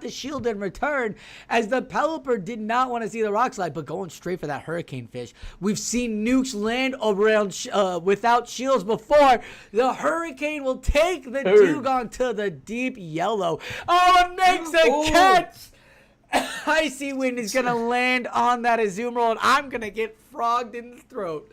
shield in return, as the Pelipper did not want to see the Rock Slide, but going straight for that Hurricane Fish. We've seen nukes land around without shields before. The Hurricane will take the Dugong to the deep yellow. Oh, it makes a catch! Icy Wind is going to land on that Azumarill, and I'm going to get frogged in the throat.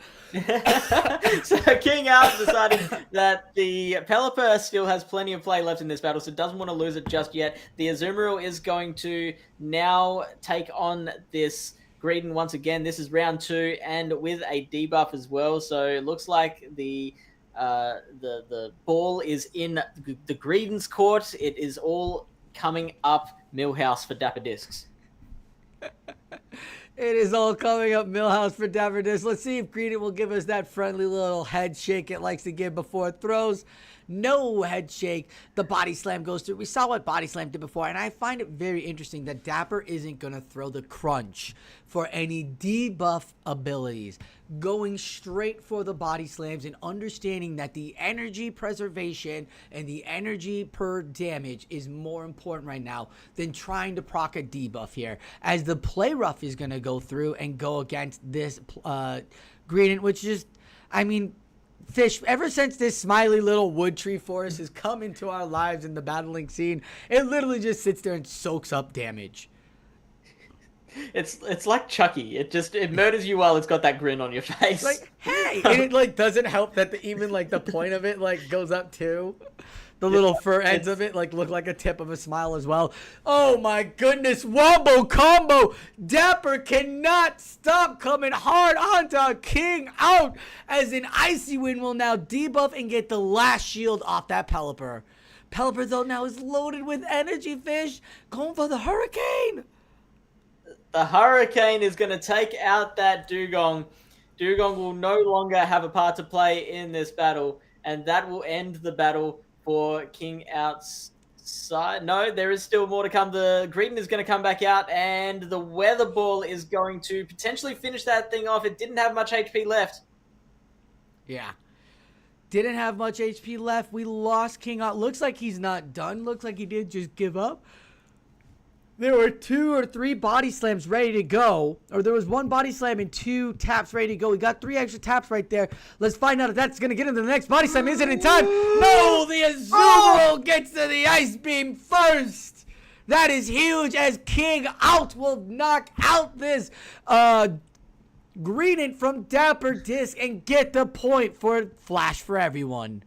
So King Out decided that the Pelipper still has plenty of play left in this battle, so doesn't want to lose it just yet. The Azumarill is going to now take on this Greedent once again. This is round 2, and with a debuff as well. So it looks like the ball is in the Greedent's court. It is all coming up Millhouse for Dapper Discs. It is all coming up Millhouse for Dapper Discs. Let's see if Greedent will give us that friendly little head shake it likes to give before it throws. No head shake. The body slam goes through. We saw what body slam did before, and I find it very interesting that Dapper isn't going to throw the crunch for any debuff abilities. Going straight for the body slams and understanding that the energy preservation and the energy per damage is more important right now than trying to proc a debuff here. As the play rough is going to go through and go against this Greedent, which just, I mean, Fish, ever since this smiley little wood tree forest has come into our lives in the battling scene, it literally just sits there and soaks up damage. It's like Chucky. It murders you while it's got that grin on your face. Like, hey, and it like doesn't help that even like the point of it like goes up too. The little fur ends of it like look like a tip of a smile as well. Oh my goodness, wombo combo. Dapper cannot stop coming hard onto King Out as an Icy Wind will now debuff and get the last shield off that Pelipper. Pelipper though now is loaded with energy, Fish. Going for the Hurricane. The Hurricane is going to take out that Dugong. Dugong will no longer have a part to play in this battle, and that will end the battle for King Out's side. No, there is still more to come. The Greedent is going to come back out, and the Weather Ball is going to potentially finish that thing off. It didn't have much HP left. Yeah. Didn't have much HP left. We lost King Out. Looks like he's not done. Looks like he did just give up. There were 2 or 3 body slams ready to go. Or there was 1 body slam and 2 taps ready to go. We got 3 extra taps right there. Let's find out if that's going to get into the next body slam. Is it in time? No! The Azumarill gets to the Ice Beam first! That is huge as King Out will knock out this Greedent from Dapper Disc and get the point for Flash4Everyone.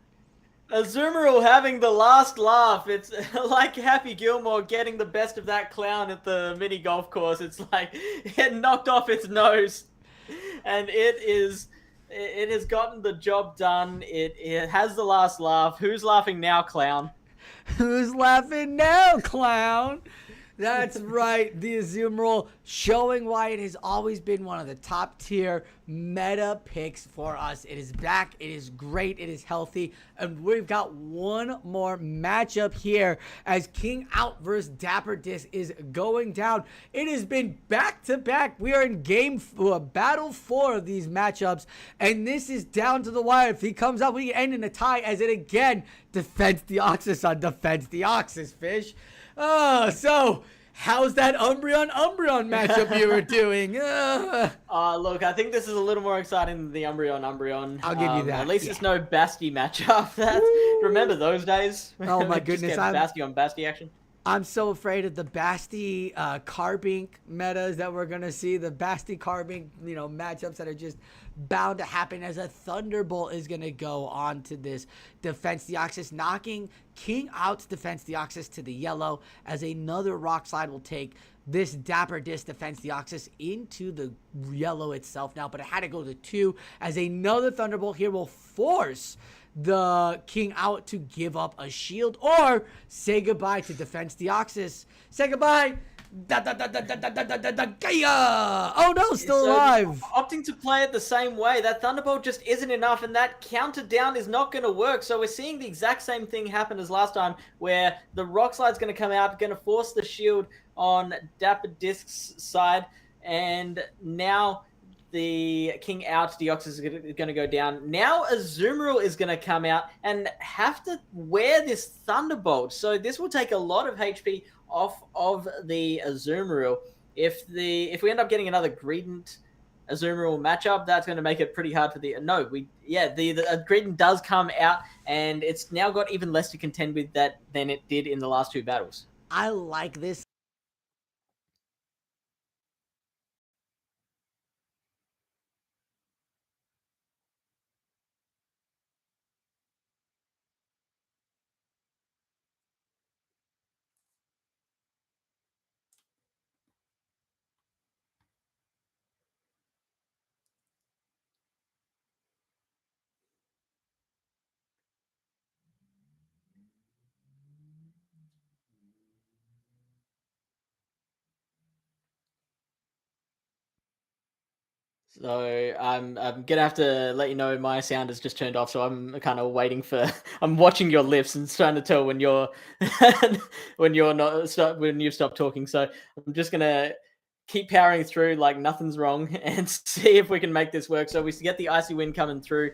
Azumarill having the last laugh. It's like Happy Gilmore getting the best of that clown at the mini golf course. It's like it knocked off its nose, and it has gotten the job done. It has the last laugh. Who's laughing now, clown? Who's laughing now, clown? That's right, the Azumarill showing why it has always been one of the top tier meta picks for us. It is back, it is great, it is healthy, and we've got one more matchup here as King Out versus Dapper Disc is going down. It has been back to back. We are in battle 4 of these matchups, and this is down to the wire. If he comes out, we can end in a tie as it again defends the Deoxys on defends the Deoxys, Fish. Oh, so how's that Umbreon matchup you were doing? Look, I think this is a little more exciting than the Umbreon. I'll give you that. At least it's no Basti matchup. Remember those days? Oh my goodness, Basti on Basti action. I'm so afraid of the Basti Carbink metas that we're gonna see. The Basti Carbink, matchups that are just bound to happen as a Thunderbolt is gonna go on to this Defense Deoxys, knocking King Out's Defense Deoxys to the yellow as another Rock Slide will take this Dapper Disc Defense Deoxys into the yellow itself now, but it had to go to 2 as another Thunderbolt here will force the King Out to give up a shield or say goodbye to Defense Deoxys. Say goodbye. Oh no, still alive. Opting to play it the same way. That Thunderbolt just isn't enough, and that counter down is not going to work. So we're seeing the exact same thing happen as last time, where the Rock Slide's going to come out, going to force the shield on Dapper Disc's side, and now the King Out Deoxys is going to go down. Now Azumarill is going to come out and have to wear this Thunderbolt. So this will take a lot of HP off of the Azumarill. If we end up getting another Greedent Azumarill matchup, that's going to make it pretty hard for the Greedent does come out, and it's now got even less to contend with that than it did in the last 2 battles. I like this So I'm gonna have to let you know my sound is just turned off. So I'm kind of waiting for. I'm watching your lips and trying to tell when you're when you're not when you've stopped talking. So I'm just gonna keep powering through like nothing's wrong and see if we can make this work. So we get the icy wind coming through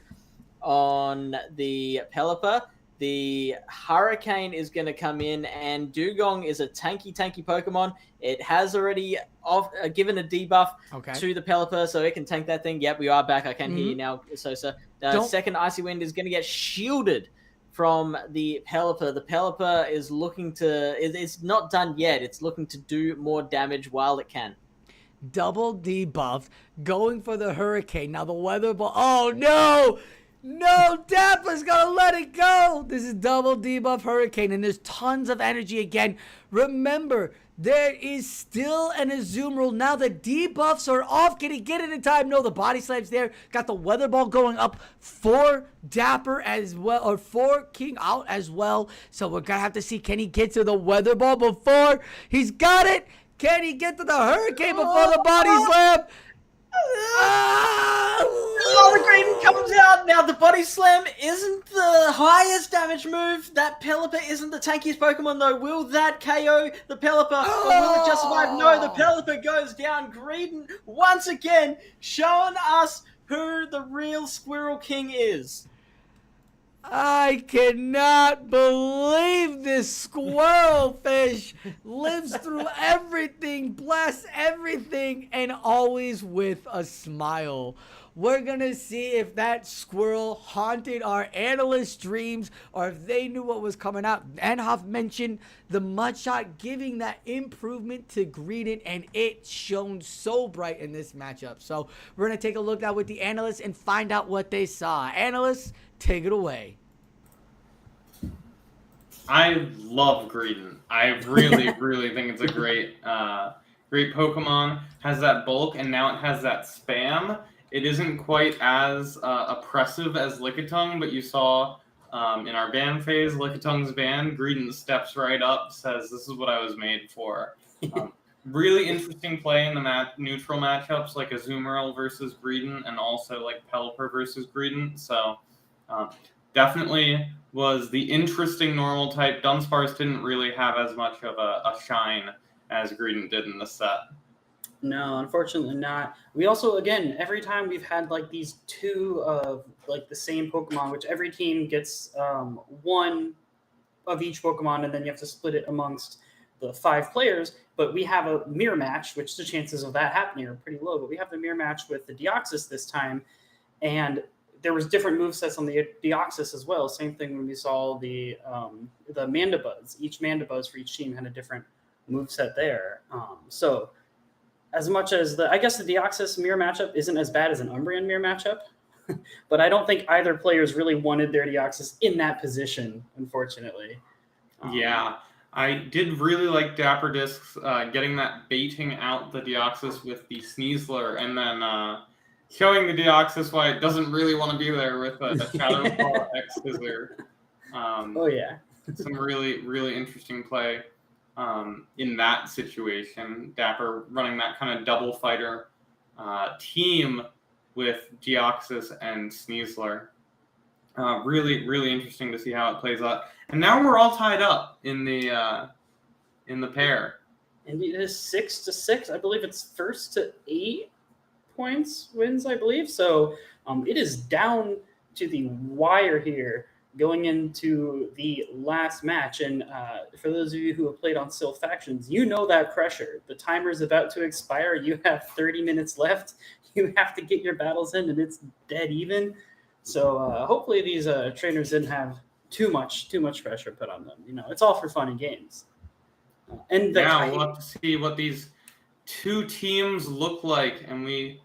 on the Pelipper. The Hurricane is going to come in, and Dugong is a tanky Pokemon. It has already given a debuff to the Pelipper, so it can tank that thing. Yep, we are back. I can hear you now, Sosa. The second Icy Wind is going to get shielded from the Pelipper. The Pelipper is looking to... It's not done yet. It's looking to do more damage while it can. Double debuff, going for the Hurricane. Now the Weather Ball... Oh, no! No, Dapper's gonna let it go. This is double debuff Hurricane, and there's tons of energy again. Remember, there is still an Azumarill. Now the debuffs are off. Can he get it in time? No, the Body Slam's there. Got the Weather Ball going up for Dapper as well, or for King out as well. So we're gonna have to see, can he get to the Weather Ball before he's got it? Can he get to the Hurricane before the Body Slam? Oh, the Graydon comes out. Now, the Body Slam isn't the highest damage move. That Pelipper isn't the tankiest Pokemon, though. Will that KO the Pelipper, or will it just survive? No, the Pelipper goes down. Graydon, once again, showing us who the real Squirrel King is. I cannot believe this squirrel fish lives through everything, blasts everything, and always with a smile. We're going to see if that squirrel haunted our analysts' dreams or if they knew what was coming out. Nhoff mentioned the Mudshot giving that improvement to Greedent, and it shone so bright in this matchup. So we're going to take a look at with the analysts and find out what they saw. Analysts, take it away. I love Greedent. I really, really think it's a great Pokemon. Has that bulk, and now it has that spam. It isn't quite as oppressive as Lickitung, but you saw in our ban phase, Lickitung's ban, Greedent steps right up, says, "This is what I was made for." Really interesting play in the neutral matchups, like Azumarill versus Greedent, and also like Pelipper versus Greedent. So definitely was the interesting normal type. Dunsparce didn't really have as much of a shine as Greedent did in the set. No, unfortunately not. We also, again, every time we've had like these two of like the same Pokemon, which every team gets one of each Pokemon, and then you have to split it amongst the 5 players. But we have a mirror match, which the chances of that happening are pretty low. But we have the mirror match with the Deoxys this time, and there was different movesets on the Deoxys as well. Same thing when we saw the Mandibuzz. Each Mandibuzz for each team had a different moveset there. So as much as I guess the Deoxys mirror matchup isn't as bad as an Umbreon mirror matchup, but I don't think either players really wanted their Deoxys in that position, unfortunately. Yeah, I did really like Dapper Discs getting that baiting out the Deoxys with the Sneasler, and then showing the Deoxys why it doesn't really want to be there with a Shadow Claw X Scissor. Oh, yeah. Some really, really interesting play in that situation. Dapper running that kind of double fighter team with Deoxys and Sneasler. Really, really interesting to see how it plays out. And now we're all tied up in the pair. And it is 6-6. I believe it's first to 8 points wins, I believe. So it is down to the wire here going into the last match. And for those of you who have played on Sylph Factions, you know that pressure. The timer is about to expire. You have 30 minutes left. You have to get your battles in, and it's dead even. So hopefully these trainers didn't have too much pressure put on them. You know, it's all for fun and games. And now we'll have to see what these two teams look like, and we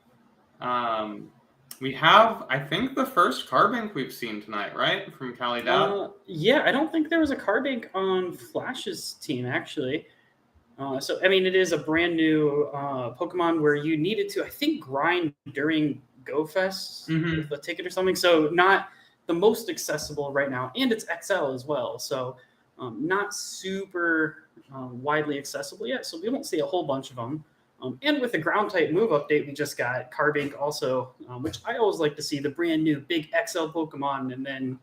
have, I think, the first Carbink we've seen tonight, right? From Cali Dab. Yeah, I don't think there was a Carbink on Flash's team, actually. So, I mean, it is a brand new Pokemon where you needed to, I think, grind during GoFest with a ticket or something. So not the most accessible right now. And it's XL as well. So not super widely accessible yet. So we won't see a whole bunch of them. And with the ground type move update we just got, Carbink also, which I always like to see, the brand new big XL Pokemon, and then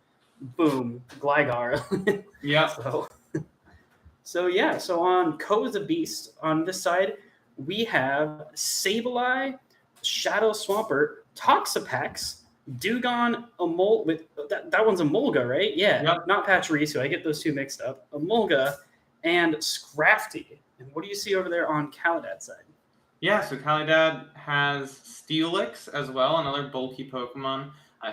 boom, Gligar. Yeah. So on Ko is a Beast, on this side, we have Sableye, Shadow Swampert, Toxapex, Dewgong, that one's Emolga, right? Yeah, Yep. not Pachirisu. I get those two mixed up. Emolga and Scrafty. And what do you see over there on Caladad's side? Yeah, so Caladad has Steelix as well, another bulky Pokemon.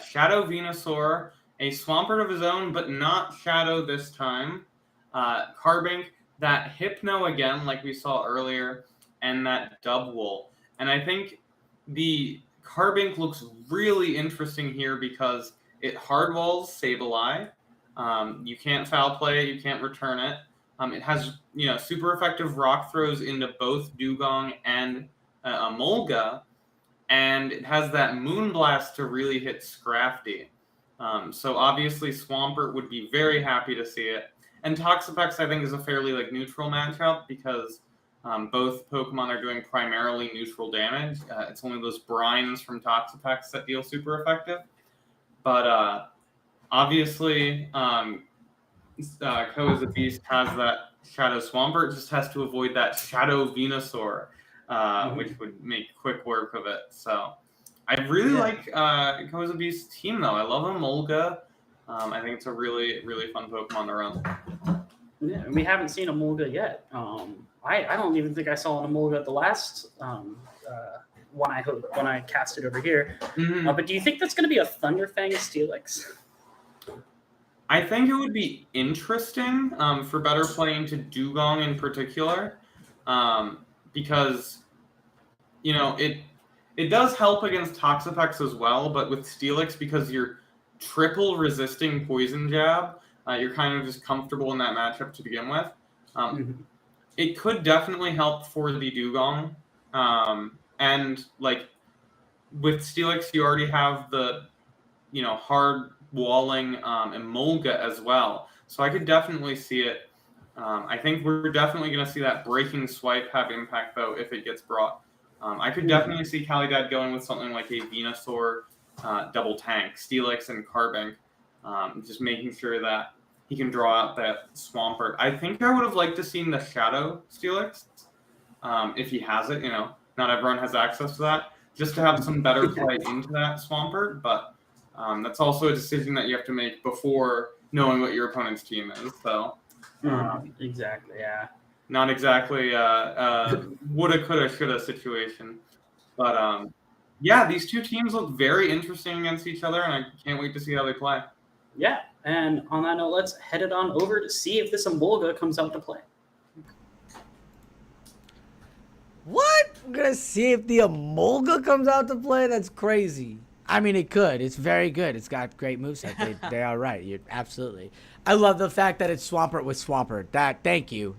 Shadow Venusaur, a Swampert of his own, but not Shadow this time. Carbink, that Hypno again, like we saw earlier, and that Dubwool. And I think the Carbink looks really interesting here because it hardwalls Sableye. You can't foul play it, you can't return it. It has, super effective rock throws into both Dewgong and Emolga, and it has that Moonblast to really hit Scrafty. So obviously Swampert would be very happy to see it. And Toxapex, I think, is a fairly neutral matchup because both Pokemon are doing primarily neutral damage. It's only those brines from Toxapex that deal super effective. But obviously, Ko is a Beast has that Shadow Swampert, just has to avoid that Shadow Venusaur, which would make quick work of it. So I really like Ko is a Beast's team, though. I love Emolga. I think it's a really, really fun Pokemon to run. Yeah, we haven't seen Emolga yet. I don't even think I saw an Emolga at the last one I casted over here. Mm-hmm. But do you think that's going to be a Thunderfang Steelix? I think it would be interesting for better playing to Dewgong in particular, because it does help against Toxapex as well, but with Steelix, because you're triple resisting Poison Jab, you're kind of just comfortable in that matchup to begin with. It could definitely help for the Dewgong, and with Steelix, you already have the hard walling Emolga as well. So I could definitely see it. I think we're definitely going to see that breaking swipe have impact, though, if it gets brought. I could definitely see Caladad going with something like a Venusaur double tank, Steelix and Carbink, just making sure that he can draw out that Swampert. I think I would have liked to seen the Shadow Steelix, if he has it. Not everyone has access to that, just to have some better play into that Swampert, but that's also a decision that you have to make before knowing what your opponent's team is. So, exactly, yeah. Not exactly woulda, coulda, shoulda situation. But these two teams look very interesting against each other, and I can't wait to see how they play. Yeah, and on that note, let's head it on over to see if this Emolga comes out to play. What? I'm gonna see if the Emolga comes out to play? That's crazy. I mean, it could. It's very good. It's got great moveset. They are right. You're absolutely. I love the fact that it's Swampert with Swampert. Thank you.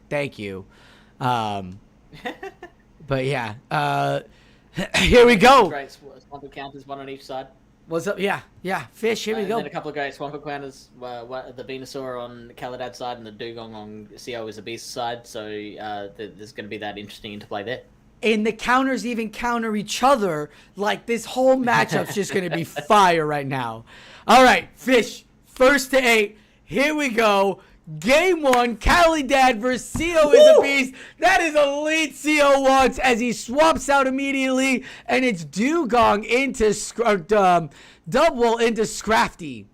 But yeah, here we go. Great Swampert counters, one on each side. What's up? Yeah. Fish. Here we go. And then a couple of great Swampert counters. The Venusaur on Caladad's side and the Dewgong on CO is a Beast side. So there's going to be that interesting interplay there. And the counters even counter each other. This whole matchup's just going to be fire right now. All right, Fish, first to 8. Here we go. Game 1, Caladad versus CO is a Beast. That is elite CO wants as he swaps out immediately. And it's Dewgong into Dubwool into Scrafty.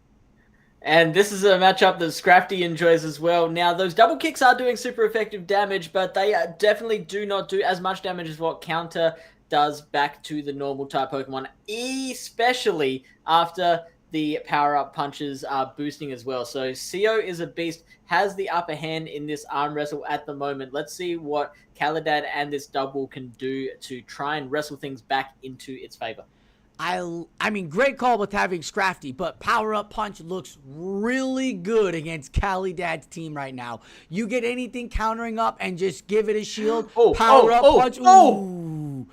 And this is a matchup that Scrafty enjoys as well. Now, those double kicks are doing super effective damage, but they definitely do not do as much damage as what counter does back to the normal type Pokemon, especially after the power-up punches are boosting as well. So CO is a Beast, has the upper hand in this arm wrestle at the moment. Let's see what Caladad and this Dubwool can do to try and wrestle things back into its favor. I mean, great call with having Scrafty, but Power Up Punch looks really good against Caladad's team right now. You get anything countering up and just give it a shield. Power Up Punch. Ooh.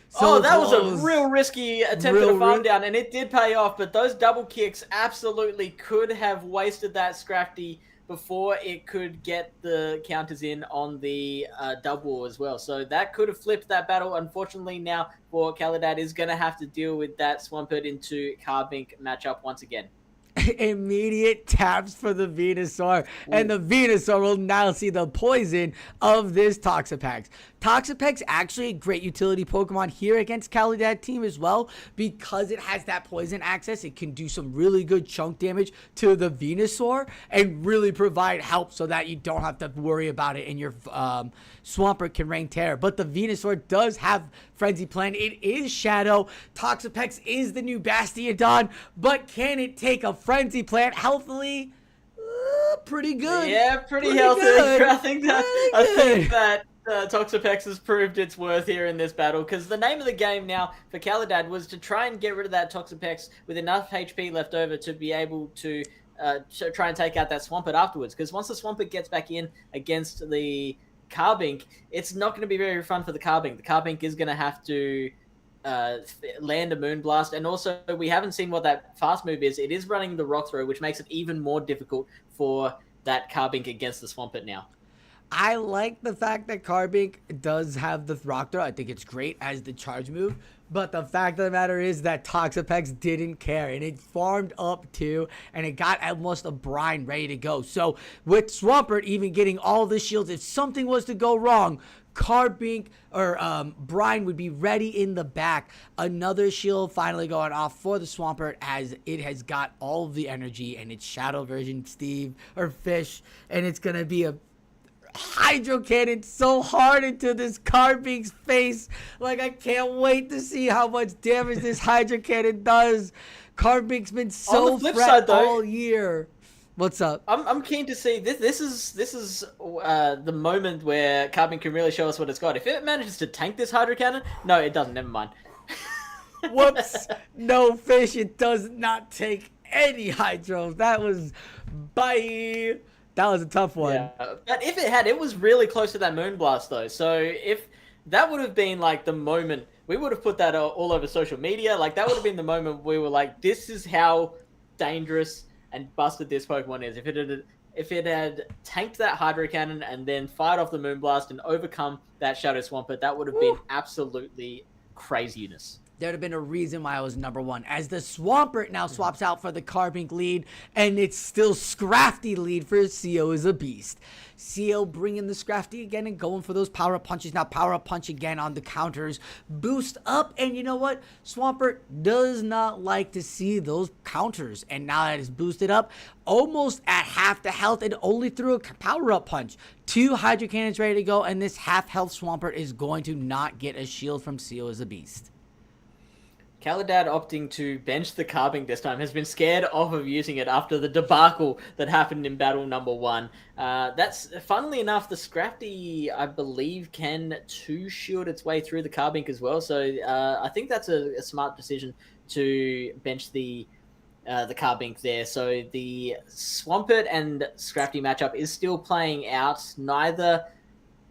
So that was a real risky attempt at a farm down, and it did pay off, but those double kicks absolutely could have wasted that Scrafty before it could get the counters in on the double as well. So that could have flipped that battle. Unfortunately, now for Caladad is going to have to deal with that Swampert into Carbink matchup once again. Immediate taps for the Venusaur, and the Venusaur will now see the poison of this Toxapex. Toxapex actually a great utility Pokemon here against Caladad team as well, because it has that poison access. It can do some really good chunk damage to the Venusaur and really provide help so that you don't have to worry about it and your Swampert can rain terror. But the Venusaur does have Frenzy Plant. It is Shadow. Toxapex is the new Bastiodon, but can it take a Frenzy Plant healthily? Pretty good. Yeah, pretty healthy. Good. I think that Toxapex has proved its worth here in this battle, because the name of the game now for Caladad was to try and get rid of that Toxapex with enough HP left over to be able to try and take out that Swampert afterwards. Because once the Swampert gets back in against the Carbink, it's not going to be very fun for the Carbink. The Carbink is going to have to land a Moonblast, and also we haven't seen what that fast move is. It is running the Rock Throw, which makes it even more difficult for that Carbink against the Swampert now. I like the fact that Carbink does have the Rock Throw. I think it's great as the charge move. But the fact of the matter is that Toxapex didn't care. And it farmed up too. And it got almost a brine ready to go. So with Swampert even getting all the shields, if something was to go wrong, Carbink or Brine would be ready in the back. Another shield finally going off for the Swampert as it has got all of the energy. And it's Shadow version Steve or Fish. And it's going to be a Hydro Cannon so hard into this Carbink's face. Like, I can't wait to see how much damage this Hydro Cannon does. Carbink's been so fret all year. What's up? I'm keen to see this. This is the moment where Carbink can really show us what it's got. If it manages to tank this Hydro Cannon, no, it doesn't. Never mind. Whoops! No, Fish. It does not take any Hydros. That was bye. That was a tough one. Yeah. But if it had, it was really close to that Moonblast though. So if that would have been like the moment, we would have put that all over social media. Like that would have been the moment we were like, this is how dangerous and busted this Pokemon is. If it had tanked that Hydro Cannon and then fired off the Moonblast and overcome that Shadow Swampert, that would have been absolutely craziness. There'd have been a reason why I was #1. As the Swampert now swaps out for the Carbink lead, and it's still Scrafty lead for CO is a beast. CO bringing the Scrafty again and going for those power-up punches. Now power-up punch again on the counters. Boost up, and you know what? Swampert does not like to see those counters. And now that it's boosted up, almost at half the health, and only through a power-up punch. 2 Hydro Cannons ready to go, and this half-health Swampert is going to not get a shield from CO is a beast. Caladad opting to bench the Carbink this time has been scared off of using it after the debacle that happened in battle #1. That's, funnily enough, the Scrafty, I believe, can 2-shield its way through the Carbink as well. So I think that's a smart decision to bench the Carbink there. So the Swampert and Scrafty matchup is still playing out.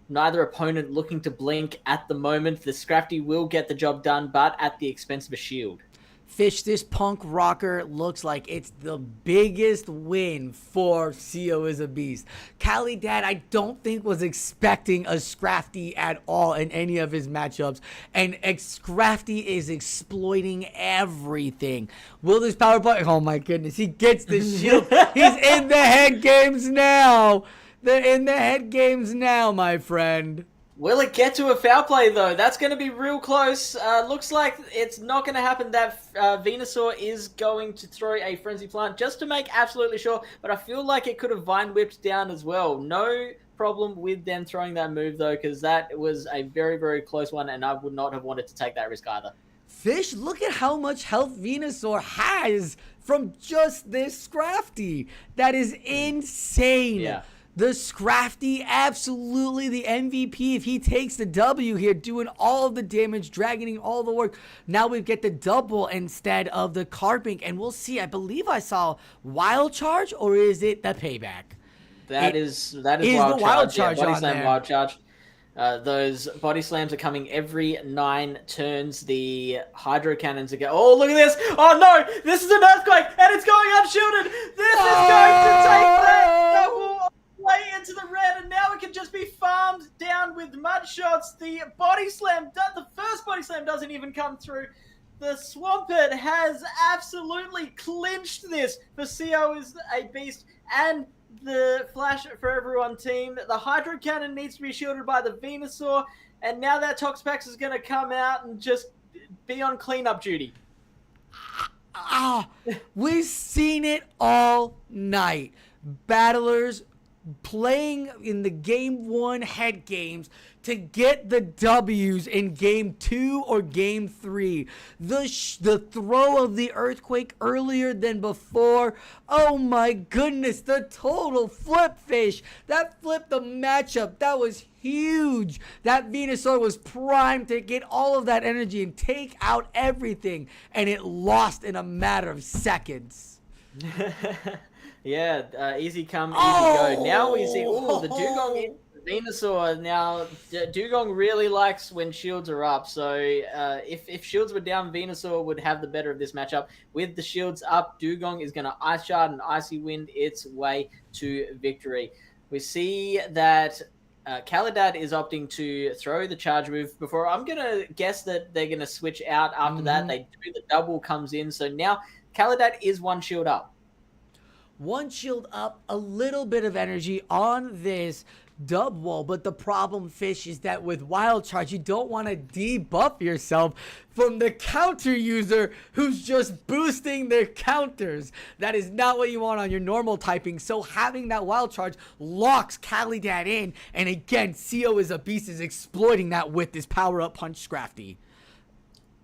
Neither opponent looking to blink at the moment. The Scrafty will get the job done, but at the expense of a shield. Fish, this punk rocker looks like it's the biggest win for CO is a beast. Caladad, I don't think was expecting a Scrafty at all in any of his matchups, and Scrafty is exploiting everything. Will this power play? Oh my goodness, he gets the shield. He's in the head games now. They're in the head games now, my friend. Will it get to a foul play, though? That's going to be real close. Looks like it's not going to happen. That Venusaur is going to throw a Frenzy Plant just to make absolutely sure. But I feel like it could have Vine Whipped down as well. No problem with them throwing that move, though, because that was a very, very close one, and I would not have wanted to take that risk either. Fish, look at how much health Venusaur has from just this Scrafty. That is insane. Yeah. The Scrafty, absolutely the MVP. If he takes the W here, doing all of the damage, dragoning all the work. Now we get the double instead of the Carbink. And we'll see. I believe I saw Wild Charge, or is it the Payback? That is Wild Charge. Body on Slam, there. Wild Charge. Those Body Slams are coming every 9 turns. The Hydro Cannons are oh, look at this. Oh, no. This is an Earthquake, and it's going unshielded. This is going to take that double. the body slam, the first body slam doesn't even come through. The Swampert has absolutely clinched this. For CO is a beast, and the Flash4Everyone team. The Hydro Cannon needs to be shielded by the Venusaur, and now that Toxapex is going to come out and just be on cleanup duty. We've seen it all night. Battlers playing in the game 1 head games to get the W's in game 2 or game 3. The throw of the earthquake earlier than before. Oh my goodness, the total flip fish. That flipped the matchup. That was huge. That Venusaur was primed to get all of that energy and take out everything, and it lost in a matter of seconds. Yeah, easy come, easy go. Now we see, the Dugong Venusaur. Now, Dugong really likes when shields are up. So if shields were down, Venusaur would have the better of this matchup. With the shields up, Dugong is going to Ice Shard and Icy Wind its way to victory. We see that Caladad is opting to throw the charge move before. I'm going to guess that they're going to switch out after that. They do, the double comes in. So now Caladad is 1 shield up. 1 shield up, a little bit of energy on this dub wall, but the problem, Fish, is that with Wild Charge, you don't want to debuff yourself from the counter user who's just boosting their counters. That is not what you want on your normal typing, so having that Wild Charge locks Caladad in, and again, CO is a beast, is exploiting that with this power-up Punch Scrafty.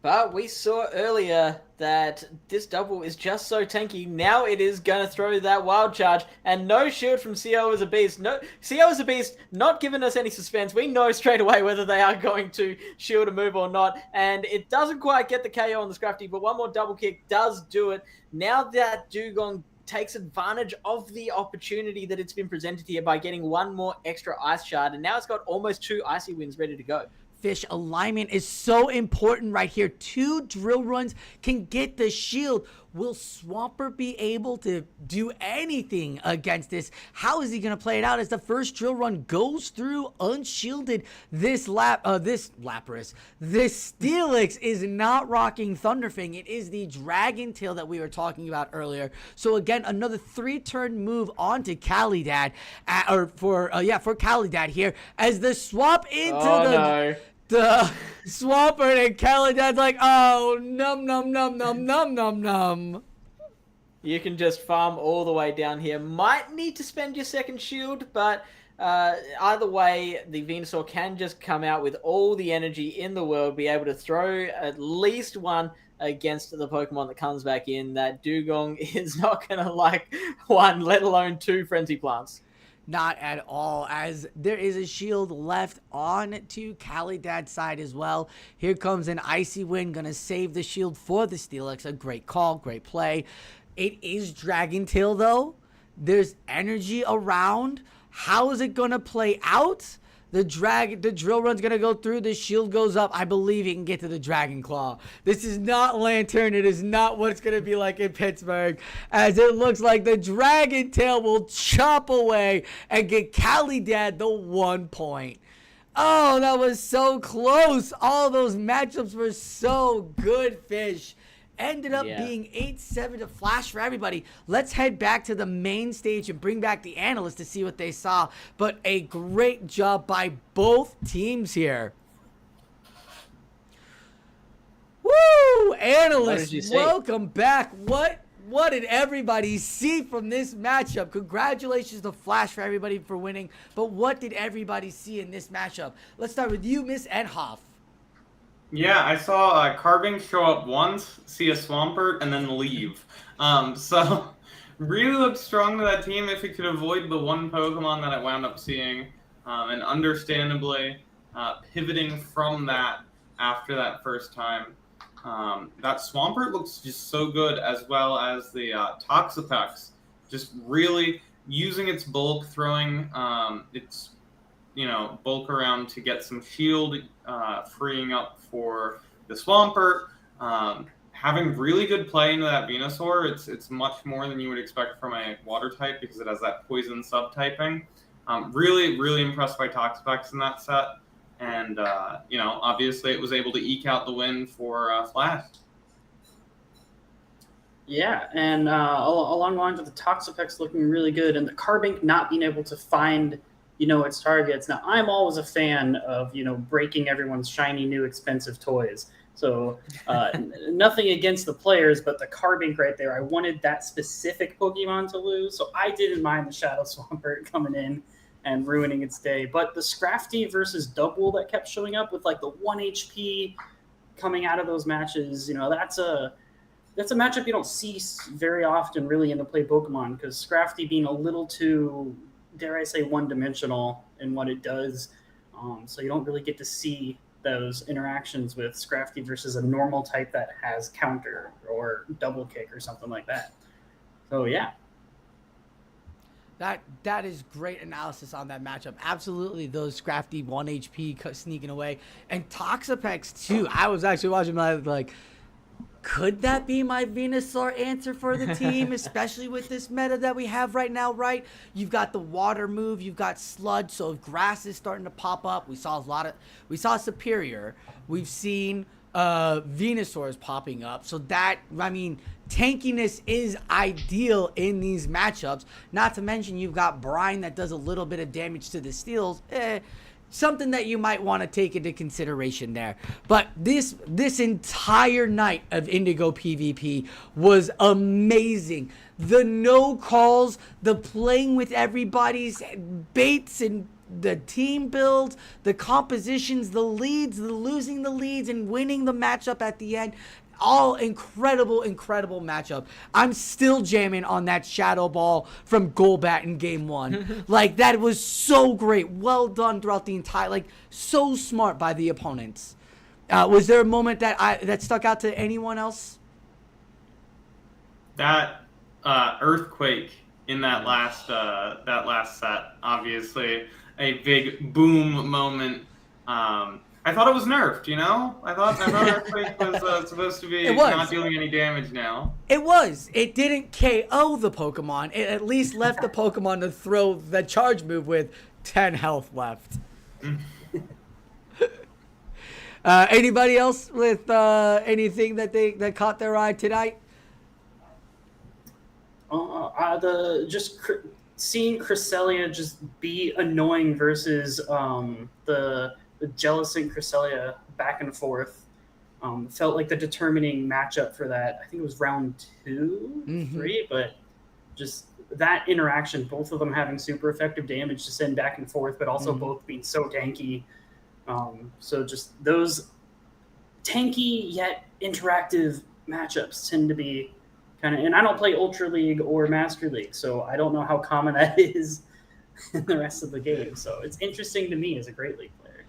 But we saw earlier that this double is just so tanky. Now it is going to throw that Wild Charge, and no shield from CO as a beast. No, CO as a beast, not giving us any suspense. We know straight away whether they are going to shield a move or not, and it doesn't quite get the KO on the Scrafty, but one more double kick does do it. Now that Dugong takes advantage of the opportunity that it's been presented here by getting 1 more extra Ice Shard, and now it's got almost 2 Icy Winds ready to go. Fish, alignment is so important right here. 2 drill runs can get the shield. Will Swampert be able to do anything against this? How is he going to play it out as the first drill run goes through unshielded? This Lapras, this Steelix is not rocking Thunderfang. It is the Dragon Tail that we were talking about earlier. So again, another 3-turn move onto Caladad, for Caladad here as the swap into the Swampert, and Caladad's like, oh, num num num num num num num. You can just farm all the way down here. Might need to spend your second shield, but either way, the Venusaur can just come out with all the energy in the world, be able to throw at least 1 against the Pokemon that comes back in. That Dugong is not going to like 1, let alone 2 Frenzy Plants. Not at all, as there is a shield left on to Caladad's side as well. Here comes an Icy Wind, gonna save the shield for the Steelix. A great call, great play. It is Dragon Tail though. There's energy around. How is it gonna play out? The drill run's gonna go through, the shield goes up. I believe he can get to the Dragon Claw. This is not Lantern. It is not what it's gonna be like in Pittsburgh, as it looks like the Dragon Tail will chop away and get Caladad the 1 point. Oh, that was so close. All those matchups were so good, Fish. Ended up being 8-7 to Flash4Everybody. Let's head back to the main stage and bring back the analysts to see what they saw. But a great job by both teams here. Woo! Analysts, welcome back. What did everybody see from this matchup? Congratulations to Flash4Everybody for winning. But what did everybody see in this matchup? Let's start with you, Miss Nhoff. Yeah, I saw Carving show up once, see a Swampert, and then leave. So really looked strong to that team if it could avoid the 1 Pokemon that it wound up seeing, and understandably pivoting from that after that first time. That Swampert looks just so good, as well as the Toxapex, just really using its bulk, throwing its bulk around to get some shield, freeing up for the Swampert, having really good play into that Venusaur. It's much more than you would expect from a water type because it has that poison subtyping. Really, really impressed by Toxapex in that set. And, obviously it was able to eke out the win for Flash. Yeah, and along the lines of the Toxapex looking really good and the Carbink not being able to find, its targets. Now, I'm always a fan of, breaking everyone's shiny, new, expensive toys. So nothing against the players, but the Carbink right there, I wanted that specific Pokemon to lose, so I didn't mind the Shadow Swampert coming in and ruining its day. But the Scrafty versus Double that kept showing up with like the 1 HP coming out of those matches, that's a matchup you don't see very often really in the play Pokemon, because Scrafty being a little too, dare I say, one-dimensional in what it does. So you don't really get to see those interactions with Scrafty versus a normal type that has counter or double kick or something like that. So yeah. That is great analysis on that matchup. Absolutely, those Scrafty 1 HP sneaking away. And Toxapex too. I was actually watching like, could that be my Venusaur answer for the team, especially with this meta that we have right now, right? You've got the water move, you've got sludge, so if grass is starting to pop up, we saw Superior, we've seen Venusaurs popping up, so that, tankiness is ideal in these matchups, not to mention you've got Brine that does a little bit of damage to the steals, something that you might want to take into consideration there. But this entire night of Indigo PvP was amazing. The no calls, the playing with everybody's baits and the team builds, the compositions, the leads, the losing the leads and winning the matchup at the end. All incredible matchup. I'm still jamming on that Shadow Ball from Golbat in game 1. Like, that was so great. Well done throughout the entire, so smart by the opponents. Was there a moment that stuck out to anyone else? That earthquake in that last set, obviously a big boom moment. I thought it was nerfed, I thought Earthquake was supposed to be not dealing any damage now. It was. It didn't KO the Pokemon. It at least left the Pokemon to throw the charge move with 10 health left. Anybody else with anything that caught their eye tonight? Seeing Cresselia just be annoying versus the Jellicent Cresselia back and forth felt like the determining matchup for that. I think it was round 2, 3, but just that interaction, both of them having super effective damage to send back and forth, but also both being so tanky. So just those tanky yet interactive matchups tend to be kind of, and I don't play Ultra League or Master League, so I don't know how common that is in the rest of the game. So it's interesting to me as a Great League player.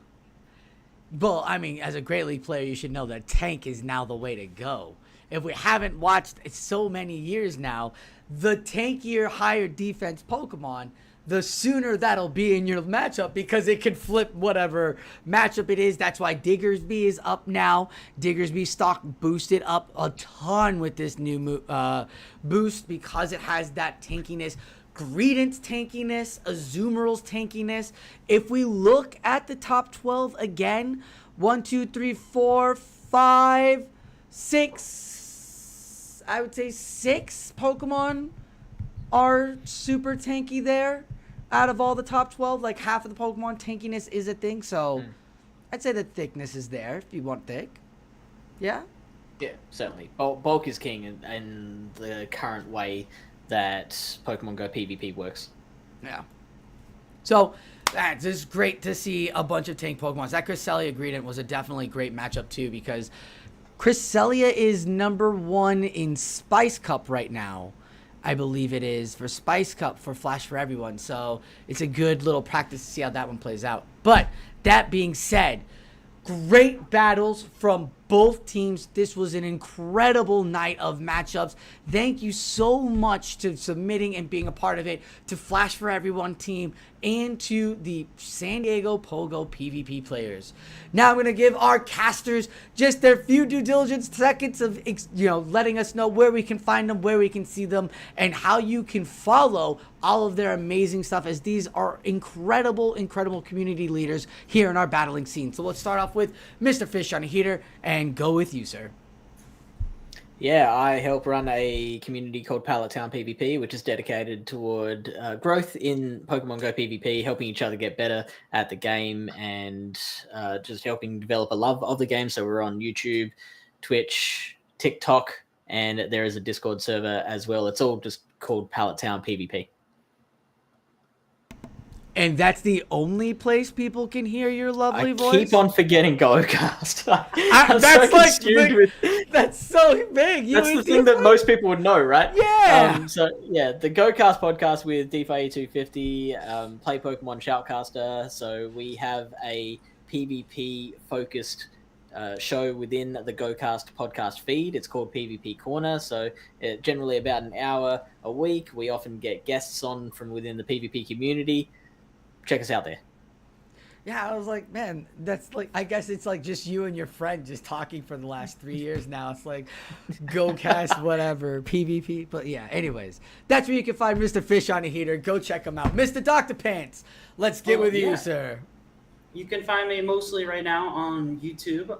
Well, as a Great League player, you should know that tank is now the way to go. If we haven't watched so many years now, the tankier, higher defense Pokemon, the sooner that'll be in your matchup, because it can flip whatever matchup it is. That's why Diggersby is up now. Diggersby stock boosted up a ton with this new boost, because it has that tankiness. Greedent's tankiness, Azumarill's tankiness. If we look at the top 12 again, 1, 2, 3, 4, 5, 6, I would say 6 Pokemon are super tanky there. Out of all the top 12, like half of the Pokemon tankiness is a thing. So I'd say the thickness is there if you want thick. Yeah? Yeah, certainly. Bulk is king in the current way that Pokemon Go PvP works. Yeah. So that's just great to see a bunch of tank Pokemon. That Cresselia Greedent was a definitely great matchup too, because Cresselia is number 1 in Spice Cup right now. I believe it is for Spice Cup for Flash4Everyone. So it's a good little practice to see how that one plays out. But that being said, great battles from both teams. This was an incredible night of matchups. Thank you so much to submitting and being a part of it, to Flash4Everyone team, and to the San Diego Pogo PvP players. Now I'm going to give our casters just their few due diligence seconds of, letting us know where we can find them, where we can see them, and how you can follow all of their amazing stuff, as these are incredible community leaders here in our battling scene. So let's start off with Mr. FishOnAHeater, and go with you, sir. Yeah, I help run a community called Pallet Town PvP, which is dedicated toward growth in Pokemon Go PvP, helping each other get better at the game, and just helping develop a love of the game. So we're on YouTube, Twitch, TikTok, and there is a Discord server as well. It's all just called Pallet Town PvP. And that's the only place people can hear your lovely voice? I keep on forgetting GoCast. That's so big. That's the thing that most people would know, right? Yeah. The GoCast podcast with DeFi250, Play Pokemon Shoutcaster. So we have a PvP focused show within the GoCast podcast feed. It's called PvP Corner. So generally about an hour a week. We often get guests on from within the PvP community. Check us out there. Yeah, I was like, man, that's like, I guess it's like just you and your friend just talking for the last 3 years now. It's like GoCast, whatever, PvP. But yeah, anyways, that's where you can find Mr. FishOnAHeater. Go check him out. MrDoctorPants, let's get with you, sir. You can find me mostly right now on YouTube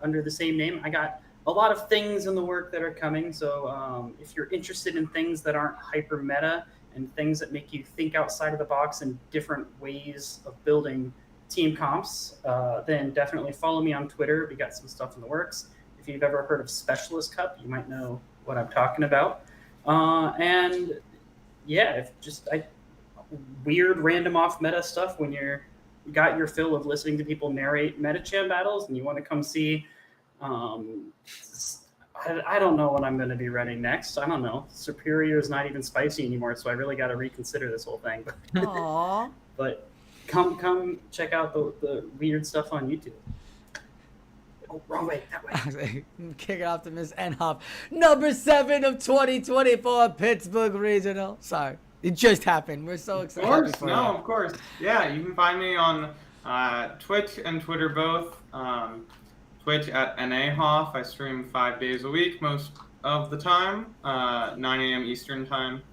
under the same name. I got a lot of things in the work that are coming. So if you're interested in things that aren't hyper meta, and things that make you think outside of the box and different ways of building team comps, then definitely follow me on Twitter. We got some stuff in the works. If you've ever heard of Specialist Cup, you might know what I'm talking about. And yeah, weird random off meta stuff when you got your fill of listening to people narrate Metacham battles and you want to come see I don't know what I'm going to be running next. I don't know. Superior is not even spicy anymore, so I really got to reconsider this whole thing. Aww. But come check out the weird stuff on YouTube. Oh, wrong way, that way. Kick it off to Miss Nhoff. Number 7 of 2024 Pittsburgh Regional. Sorry, it just happened. We're so excited. Of course. Yeah, you can find me on Twitch and Twitter both. Twitch at Nhoff. I stream 5 days a week most of the time, 9 a.m. Eastern time.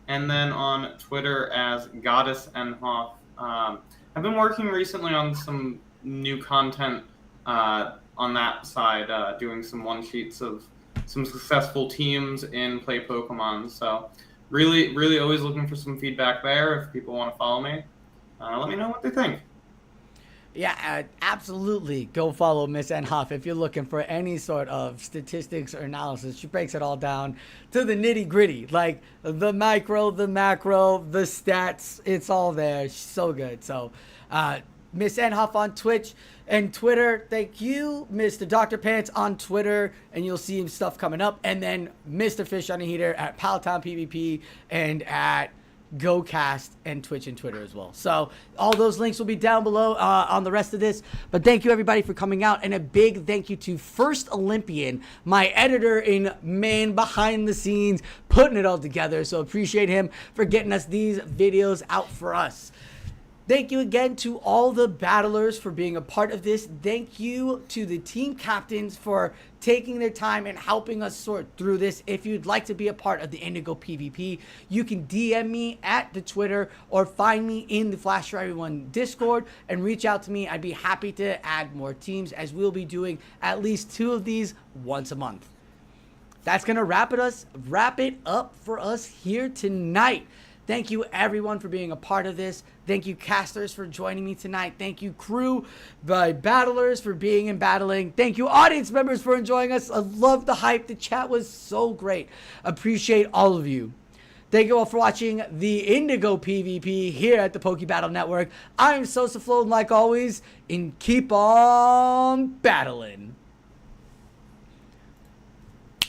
And then on Twitter as Goddess Nhoff. I've been working recently on some new content on that side, doing some one-sheets of some successful teams in Play Pokemon. So really always looking for some feedback there. If people want to follow me, let me know what they think. Yeah, absolutely. Go follow Miss Nhoff if you're looking for any sort of statistics or analysis. She breaks it all down to the nitty gritty, like the micro, the macro, the stats. It's all there. She's so good. So, Miss Nhoff on Twitch and Twitter. Thank you, MrDoctorPants on Twitter, and you'll see stuff coming up. And then Mr. FishOnAHeater at Palatown PvP and at GoCast and Twitch and Twitter as well. So all those links will be down below on the rest of this. But thank you everybody for coming out, and a big thank you to First Olympian, my editor in man behind the scenes, putting it all together. So appreciate him for getting us these videos out for us. Thank you again to all the battlers for being a part of this. Thank you to the team captains for taking their time and helping us sort through this. If you'd like to be a part of the Indigo PvP, you can DM me at the Twitter or find me in the Flash4Everyone Discord and reach out to me. I'd be happy to add more teams, as we'll be doing at least 2 of these once a month. That's going to wrap it up for us here tonight. Thank you, everyone, for being a part of this. Thank you, casters, for joining me tonight. Thank you, crew, the battlers, for being and battling. Thank you, audience members, for enjoying us. I love the hype. The chat was so great. Appreciate all of you. Thank you all for watching the Indigo PvP here at the Poke Battle Network. I'm SosaFlo, and like always, and keep on battling.